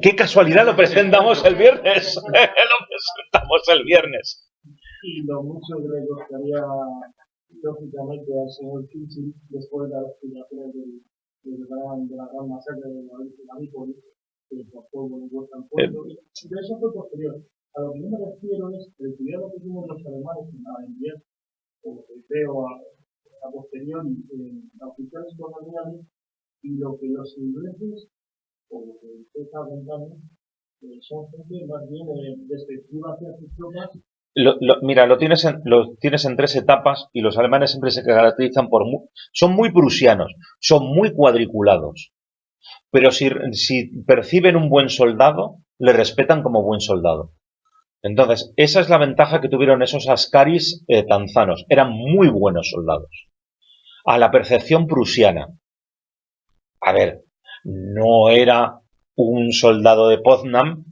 Qué casualidad, lo presentamos el viernes. Lo presentamos el viernes. Y lo mucho que le costaría, lógicamente, al señor Churchill, después de las explicaciones de la gran masacre de Galípoli, que por pueblo de vuelta en pueblo. Pero eso fue posterior. A lo que yo me refiero es el cuidado que tuvieron los alemanes a enviar, como creo, a posteriori, a oficiales coloniales, y lo que los ingleses, o lo que usted está contando, son gente más bien despectiva hacia sus tropas. Mira, lo tienes en 3 etapas y los alemanes siempre se caracterizan por... son muy prusianos, son muy cuadriculados, pero si perciben un buen soldado, le respetan como buen soldado. Entonces, esa es la ventaja que tuvieron esos askaris tanzanos. Eran muy buenos soldados. A la percepción prusiana. A ver, no era un soldado de Potsdam,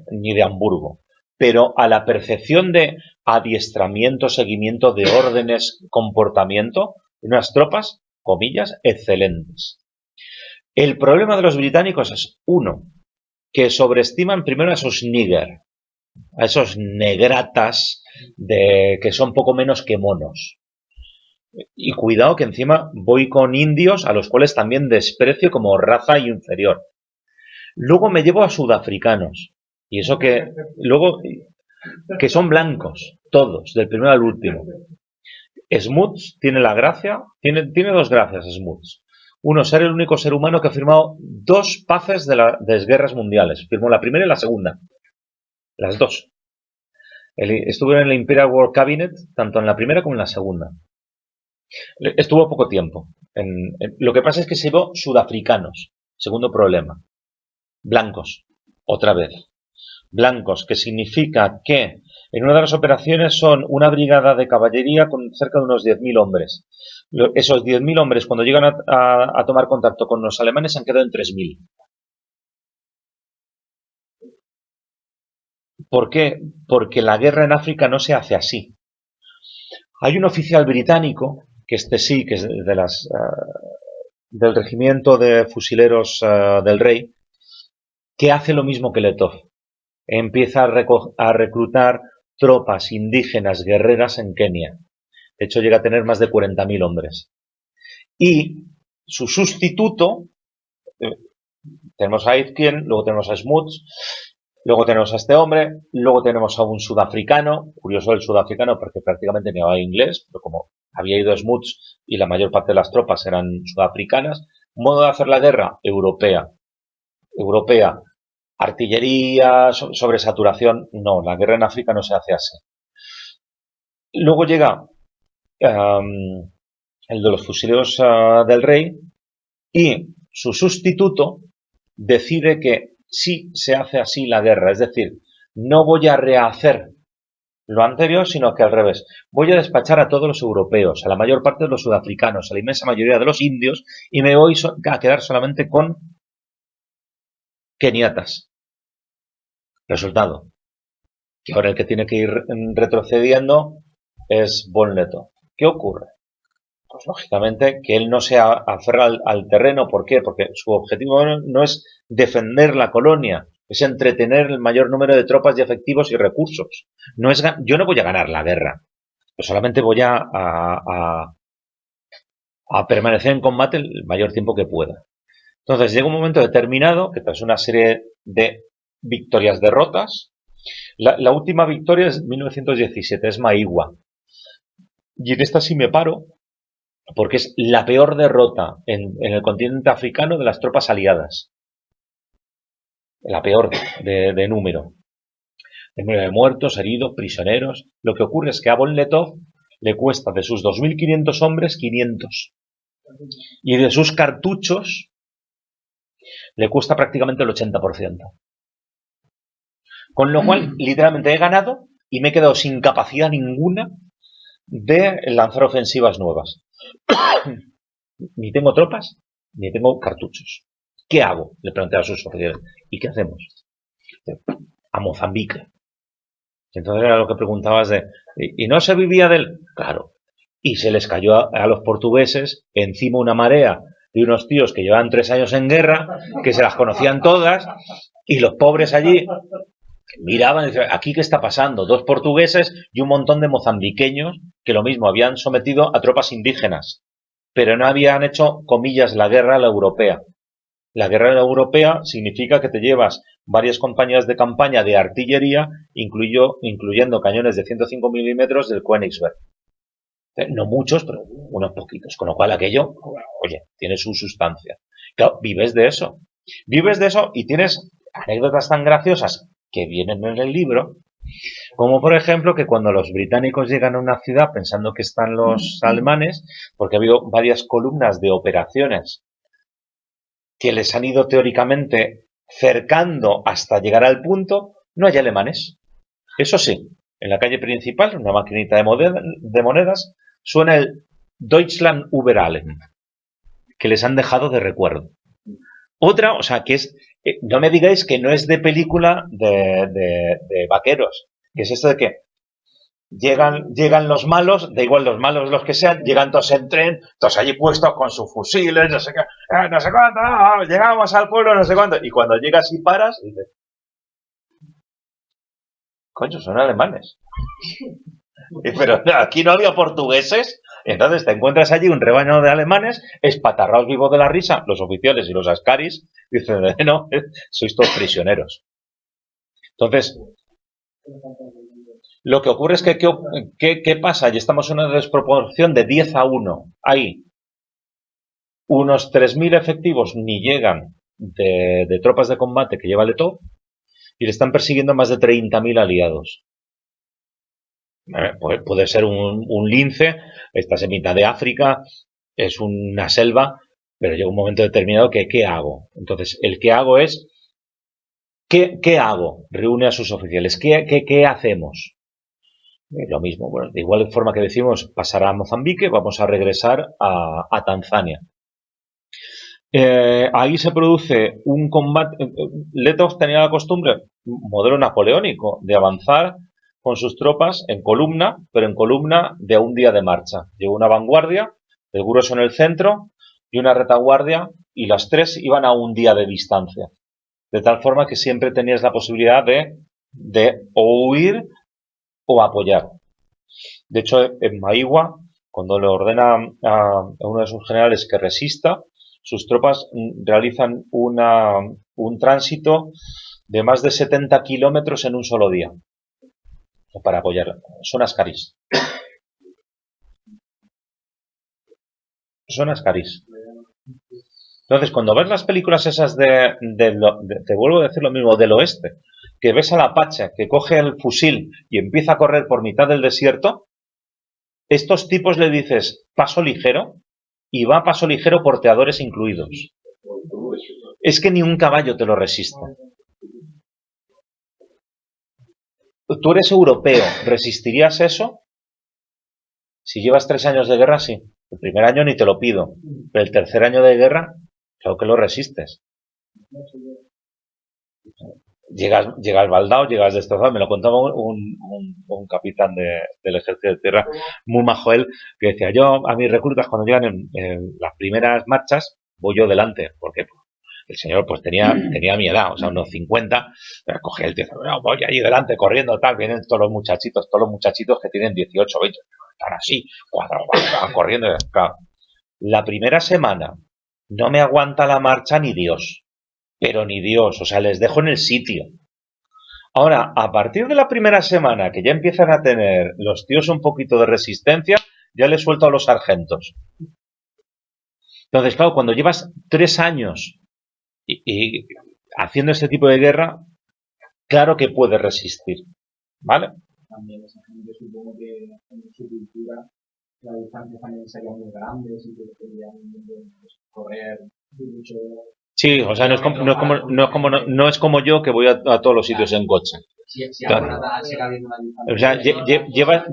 ni de Hamburgo. Pero a la percepción de adiestramiento, seguimiento de órdenes, comportamiento, unas tropas, comillas, excelentes. El problema de los británicos es, uno, que sobreestiman primero a esos nigger, a esos negratas que son poco menos que monos. Y cuidado que encima voy con indios a los cuales también desprecio como raza inferior. Luego me llevo a sudafricanos. Y eso que luego que son blancos, todos, del primero al último. Smuts tiene la gracia, tiene 2 gracias Smuts. Uno, ser el único ser humano que ha firmado 2 paces de las guerras mundiales. Firmó la primera y la segunda. Las 2. Estuvo en el Imperial War Cabinet, tanto en la primera como en la segunda. Estuvo poco tiempo. Lo que pasa es que se llevó sudafricanos. Segundo problema. Blancos. Otra vez. Blancos, que significa que en una de las operaciones son una brigada de caballería con cerca de unos 10.000 hombres. Esos 10.000 hombres, cuando llegan a tomar contacto con los alemanes, se han quedado en 3.000. ¿Por qué? Porque la guerra en África no se hace así. Hay un oficial británico, que sí, que es del regimiento de fusileros del rey, que hace lo mismo que Letov. Empieza a reclutar tropas indígenas guerreras en Kenia. De hecho, llega a tener más de 40.000 hombres. Y su sustituto, tenemos a Aitken, luego tenemos a Smuts, luego tenemos a este hombre, luego tenemos a un sudafricano, curioso el sudafricano porque prácticamente no había inglés, pero como había ido Smuts y la mayor parte de las tropas eran sudafricanas, modo de hacer la guerra, europea. Artillería, sobresaturación, no, la guerra en África no se hace así. Luego llega el de los fusileros del rey y su sustituto decide que sí se hace así la guerra, es decir, no voy a rehacer lo anterior, sino que al revés, voy a despachar a todos los europeos, a la mayor parte de los sudafricanos, a la inmensa mayoría de los indios y me voy a quedar solamente con keniatas. Resultado, que ahora el que tiene que ir retrocediendo es Von Letov. ¿Qué ocurre? Pues lógicamente que él no se aferra al terreno. ¿Por qué? Porque su objetivo no es defender la colonia, es entretener el mayor número de tropas y efectivos y recursos. Yo no voy a ganar la guerra, yo solamente voy a permanecer en combate el mayor tiempo que pueda. Entonces llega un momento determinado que tras una serie de victorias-derrotas, La última victoria es 1917, es Maigua. Y en esta sí me paro, porque es la peor derrota en el continente africano de las tropas aliadas. La peor de número. De número de muertos, heridos, prisioneros. Lo que ocurre es que a Von Letov le cuesta de sus 2.500 hombres 500. Y de sus cartuchos le cuesta prácticamente el 80%. Con lo cual, literalmente he ganado y me he quedado sin capacidad ninguna de lanzar ofensivas nuevas. Ni tengo tropas, ni tengo cartuchos. ¿Qué hago? Le pregunté a sus oficiales. ¿Y qué hacemos? A Mozambique. Entonces era lo que preguntabas de... ¿Y no se vivía de él? Claro. Y se les cayó a los portugueses encima una marea de unos tíos que llevaban 3 años en guerra, que se las conocían todas, y los pobres allí miraban y decían, ¿aquí qué está pasando? 2 portugueses y un montón de mozambiqueños que lo mismo habían sometido a tropas indígenas, pero no habían hecho, comillas, la guerra a la europea. La guerra a la europea significa que te llevas varias compañías de campaña de artillería, incluyendo cañones de 105 milímetros del Königsberg. No muchos, pero unos poquitos. Con lo cual aquello, oye, tiene su sustancia. Claro, vives de eso. Vives de eso y tienes anécdotas tan graciosas que vienen en el libro, como por ejemplo que cuando los británicos llegan a una ciudad pensando que están los alemanes, porque ha habido varias columnas de operaciones que les han ido teóricamente cercando hasta llegar al punto, no hay alemanes. Eso sí, en la calle principal, una maquinita de monedas, suena el Deutschland über allem, que les han dejado de recuerdo. Otra, o sea, que es, no me digáis que no es de película de vaqueros, que es esto de que llegan los malos, da igual los malos los que sean, llegan todos en tren, todos allí puestos con sus fusiles, no sé qué, no sé cuánto, llegamos al pueblo, no sé cuánto, y cuando llegas y paras, dices, coño, son alemanes. Pero aquí no había portugueses, entonces te encuentras allí un rebaño de alemanes, espatarrados vivos de la risa, los oficiales y los ascaris, dicen, no, sois todos prisioneros. Entonces, lo que ocurre es que, ¿qué pasa? Y estamos en una desproporción de 10-1. Hay unos 3.000 efectivos ni llegan de tropas de combate que lleva Letov y le están persiguiendo más de 30.000 aliados. Puede ser un lince, estás en mitad de África, es una selva, pero llega un momento determinado que ¿qué hago? Entonces, el ¿qué hago? Es ¿qué hago? Reúne a sus oficiales. ¿Qué hacemos? Lo mismo, bueno, de igual forma que decimos pasar a Mozambique, vamos a regresar a Tanzania. Ahí se produce un combate. Letov tenía la costumbre, modelo napoleónico, de avanzar con sus tropas en columna, pero en columna de un día de marcha. Llevó una vanguardia, el grueso en el centro y una retaguardia, y las 3 iban a un día de distancia. De tal forma que siempre tenías la posibilidad de o huir o apoyar. De hecho, en Maigua, cuando le ordena a uno de sus generales que resista, sus tropas realizan un tránsito de más de 70 kilómetros en un solo día para apoyar. Son ascaris. Son ascaris. Entonces, cuando ves las películas esas te vuelvo a decir lo mismo, del oeste, que ves al apache que coge el fusil y empieza a correr por mitad del desierto, estos tipos le dices paso ligero y va a paso ligero porteadores incluidos. Es que ni un caballo te lo resiste. ¿Tú eres europeo? ¿Resistirías eso? Si llevas 3 años de guerra, sí. El primer año ni te lo pido. Pero el tercer año de guerra, claro que lo resistes. Llegas baldado, llegas destrozado. Me lo contaba un capitán del ejército de tierra, muy majo él, que decía, yo a mis reclutas cuando llegan en las primeras marchas, voy yo delante, porque el señor pues tenía mi edad, o sea, unos 50, cogía el tío, no, voy ahí delante corriendo, tal, vienen todos los muchachitos que tienen 18, 20, están así, corriendo, claro. La primera semana no me aguanta la marcha ni Dios, pero ni Dios, o sea, les dejo en el sitio. Ahora, a partir de la primera semana que ya empiezan a tener los tíos un poquito de resistencia, ya les suelto a los sargentos. Entonces, claro, cuando llevas 3 años y haciendo este tipo de guerra, claro que puedes resistir, ¿vale? También esa gente supongo que en su cultura las distancias también serían muy grandes y que podrían pues, correr mucho. Sí, o sea, no es como yo que voy a todos los sitios en coche. Si Claro. ahora sigue habiendo una distancia. O sea,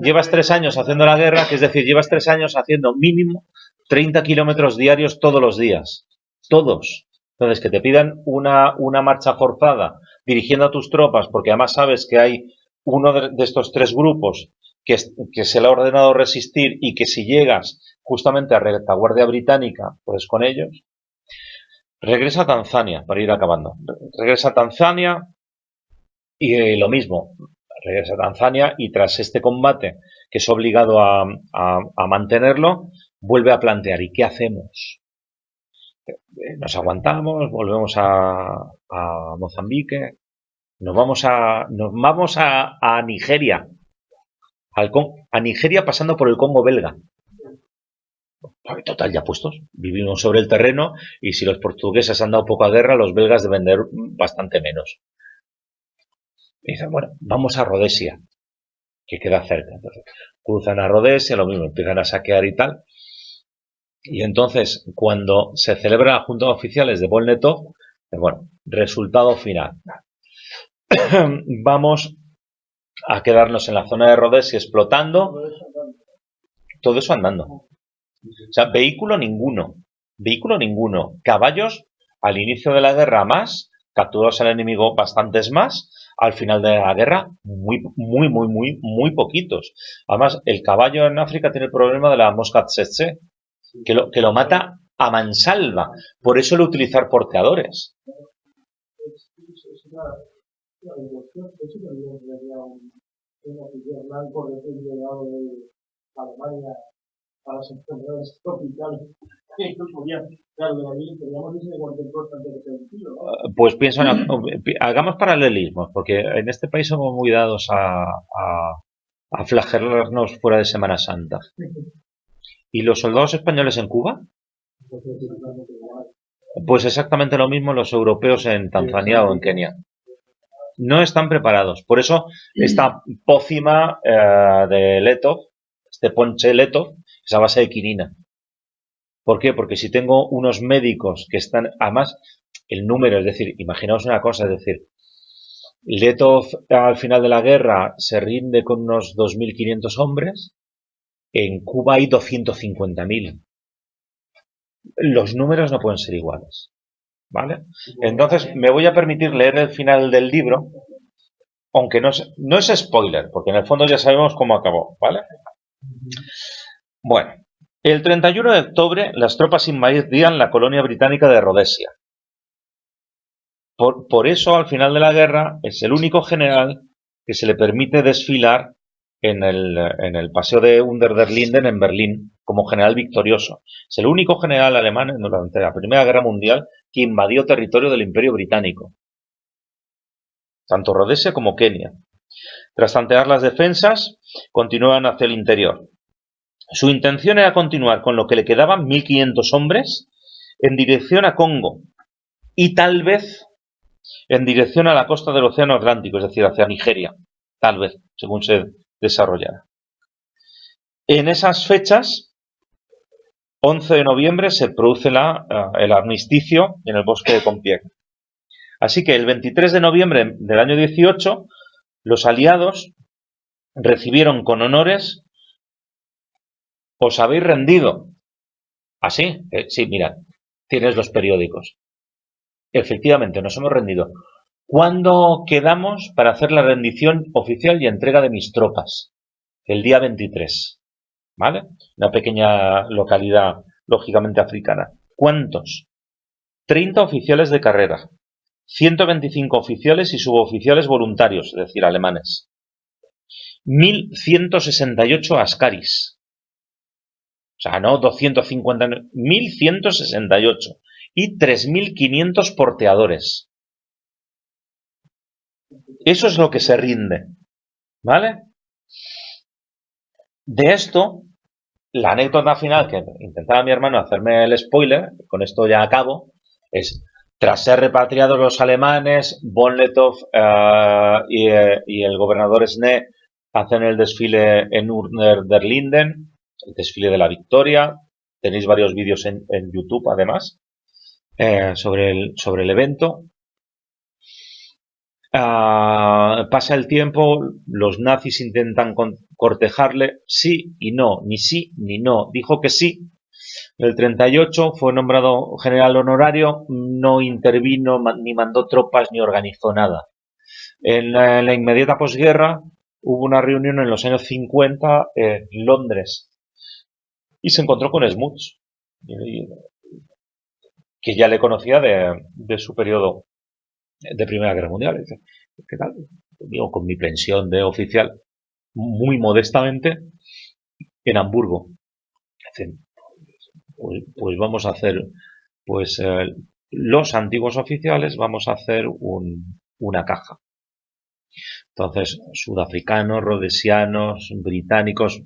llevas 3 años haciendo la guerra, que es decir, llevas 3 años haciendo mínimo 30 kilómetros diarios todos los días. Todos. Entonces, que te pidan una marcha forzada dirigiendo a tus tropas, porque además sabes que hay uno de estos 3 grupos que se le ha ordenado resistir y que si llegas justamente a retaguardia británica, pues con ellos. Regresa a Tanzania, para ir acabando. Regresa a Tanzania y lo mismo. Regresa a Tanzania y tras este combate, que es obligado a mantenerlo, vuelve a plantear, ¿y qué hacemos? Nos aguantamos, volvemos a Mozambique, nos vamos a Nigeria, a Nigeria pasando por el Congo belga. Total, ya puestos, vivimos sobre el terreno y si los portugueses han dado poca guerra, los belgas deben de bastante menos. Y dicen, bueno, vamos a Rhodesia, que queda cerca. Entonces, cruzan a Rhodesia, lo mismo, empiezan a saquear y tal. Y entonces, cuando se celebra la Junta de Oficiales de Volnetov, bueno, resultado final. Vamos a quedarnos en la zona de Rhodesia explotando. Todo eso andando. O sea, vehículo ninguno. Vehículo ninguno. Caballos, al inicio de la guerra más, capturados al enemigo bastantes más, al final de la guerra muy poquitos. Además, el caballo en África tiene el problema de la mosca tsetse, que lo mata a mansalva. Por eso el utilizar porteadores. Alemania a las enfermedades tropicales que incluso ya, claro, de allí teníamos ese cualquier cosa antes de sentido, ¿no? Pues pienso hagamos paralelismos, porque en este país somos muy dados a flagelarnos fuera de Semana Santa. ¿Y los soldados españoles en Cuba? Pues exactamente lo mismo los europeos en Tanzania o en Kenia. No están preparados. Por eso esta pócima de Letov, este ponche Letov, es a base de quinina. ¿Por qué? Porque si tengo unos médicos que están, además, el número, es decir, imaginaos una cosa, es decir, Letov al final de la guerra se rinde con unos 2.500 hombres, en Cuba hay 250.000. Los números no pueden ser iguales, ¿vale? Entonces me voy a permitir leer el final del libro, aunque no es spoiler, porque en el fondo ya sabemos cómo acabó, ¿vale? Bueno, el 31 de octubre las tropas invadían la colonia británica de Rhodesia. Por eso, al final de la guerra, es el único general que se le permite desfilar en el paseo de Unter den Linden en Berlín como general victorioso. Es el único general alemán durante la Primera Guerra Mundial que invadió territorio del Imperio Británico, tanto Rhodesia como Kenia. Tras tantear las defensas, continuaban hacia el interior. Su intención era continuar con lo que le quedaban 1.500 hombres en dirección a Congo y tal vez en dirección a la costa del Océano Atlántico, es decir, hacia Nigeria, tal vez, según se desarrollara. En esas fechas, 11 de noviembre, se produce el armisticio en el bosque de Compiègne. Así que el 23 de noviembre del año 18, los aliados recibieron con honores: os habéis rendido. ¿Así? Sí, mirad, tienes los periódicos. Efectivamente, nos hemos rendido. ¿Cuándo quedamos para hacer la rendición oficial y entrega de mis tropas? El día 23. ¿Vale? Una pequeña localidad lógicamente africana. ¿Cuántos? 30 oficiales de carrera, 125 oficiales y suboficiales voluntarios, es decir, alemanes, 1.168 askaris, o sea, no 250, 1.168 y 3.500 porteadores. Eso es lo que se rinde, ¿vale? De esto, la anécdota final, que intentaba mi hermano hacerme el spoiler, con esto ya acabo, es, tras ser repatriados los alemanes, von Lettow y el gobernador Sne hacen el desfile en Urner der Linden, el desfile de la victoria. Tenéis varios vídeos en YouTube, además, sobre el evento. Pasa el tiempo, los nazis intentan cortejarle, sí y no, ni sí ni no. Dijo que sí. En el 38 fue nombrado general honorario, no intervino, ni mandó tropas, ni organizó nada. En la inmediata posguerra hubo una reunión en los años 50 en Londres y se encontró con Smuts, que ya le conocía de su periodo de Primera Guerra Mundial. Dice, ¿qué tal? Digo, con mi pensión de oficial, muy modestamente, en Hamburgo. Dicen, pues vamos a hacer, pues los antiguos oficiales vamos a hacer una caja. Entonces, sudafricanos, rhodesianos, británicos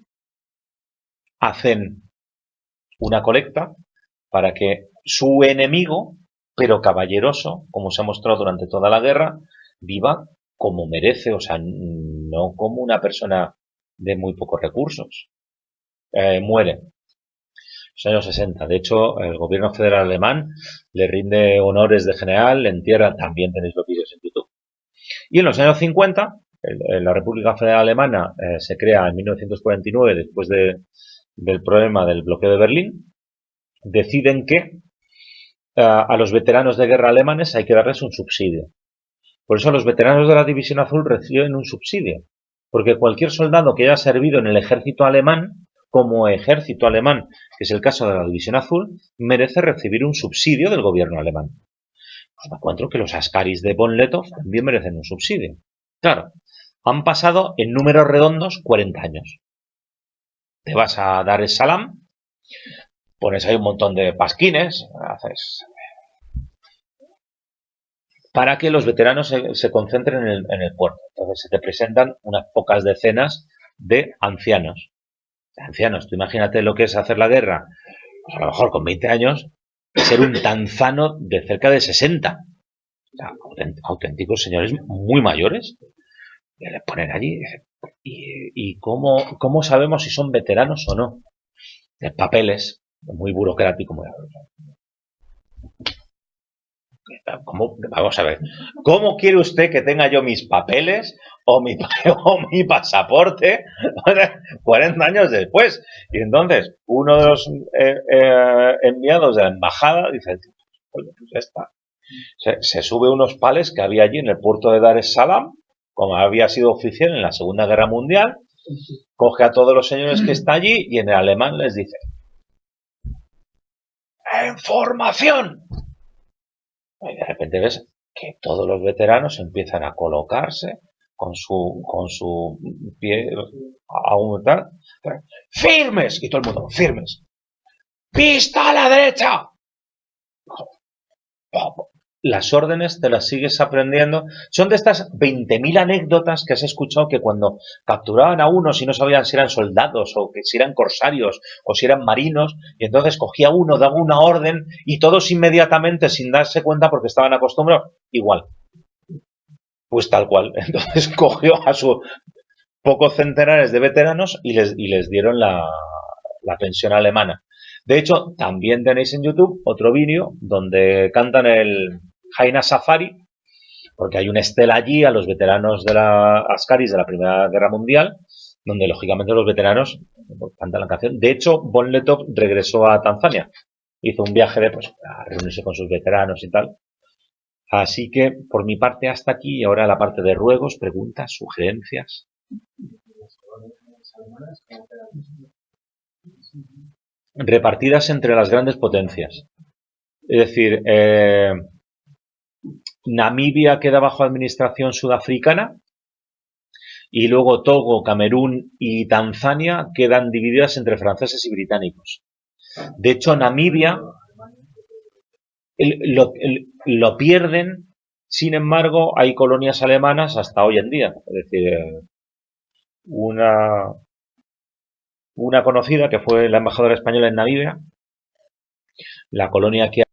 hacen una colecta para que su enemigo, pero caballeroso, como se ha mostrado durante toda la guerra, viva como merece, o sea, no como una persona de muy pocos recursos. Muere. Los años 60. De hecho, el gobierno federal alemán le rinde honores de general, le entierra, también tenéis los vídeos en YouTube. Y en los años 50, la República Federal Alemana se crea en 1949, después del problema del bloqueo de Berlín. Deciden que a los veteranos de guerra alemanes hay que darles un subsidio. Por eso los veteranos de la División Azul reciben un subsidio. Porque cualquier soldado que haya servido en el ejército alemán, como ejército alemán, que es el caso de la División Azul, merece recibir un subsidio del gobierno alemán. Pues me encuentro que los askaris de von Lettow también merecen un subsidio. Claro, han pasado en números redondos 40 años. Te vas a Dar es Salaam, pones ahí un montón de pasquines, haces para que los veteranos se concentren en el puerto. Entonces se te presentan unas pocas decenas de ancianos. Ancianos, tú imagínate lo que es hacer la guerra, pues a lo mejor con 20 años, ser un tanzano de cerca de 60. O sea, auténticos señores muy mayores. Y les ponen allí. ¿Y cómo sabemos si son veteranos o no? De papeles, muy burocrático. Vamos a ver, ¿cómo quiere usted que tenga yo mis papeles o mi pasaporte 40 años después? Y entonces, uno de los enviados de la embajada dice, oye, pues ya está. Se sube unos pales que había allí en el puerto de Dar es Salaam, como había sido oficial en la Segunda Guerra Mundial, coge a todos los señores que está allí y en el alemán les dice, ¡en formación! Y de repente ves que todos los veteranos empiezan a colocarse con su pie a un tal, firmes, y todo el mundo, firmes. ¡Vista a la derecha! Las órdenes te las sigues aprendiendo. Son de estas 20.000 anécdotas que has escuchado que cuando capturaban a uno, si no sabían si eran soldados o que si eran corsarios o si eran marinos, y entonces cogía uno, daba una orden y todos inmediatamente, sin darse cuenta porque estaban acostumbrados, igual. Pues tal cual. Entonces cogió a sus pocos centenares de veteranos y les dieron la pensión alemana. De hecho, también tenéis en YouTube otro vídeo donde cantan el Jaina Safari, porque hay una estela allí a los veteranos de la Askaris de la Primera Guerra Mundial, donde lógicamente los veteranos cantan la canción. De hecho, von Lettow regresó a Tanzania, hizo un viaje a reunirse con sus veteranos y tal. Así que, por mi parte, hasta aquí, y ahora la parte de ruegos, preguntas, sugerencias. Repartidas entre las grandes potencias. Es decir, Namibia queda bajo administración sudafricana y luego Togo, Camerún y Tanzania quedan divididas entre franceses y británicos. De hecho, Namibia lo pierden Sin embargo, hay colonias alemanas hasta hoy en día. Es decir, una conocida que fue la embajadora española en Namibia, la colonia que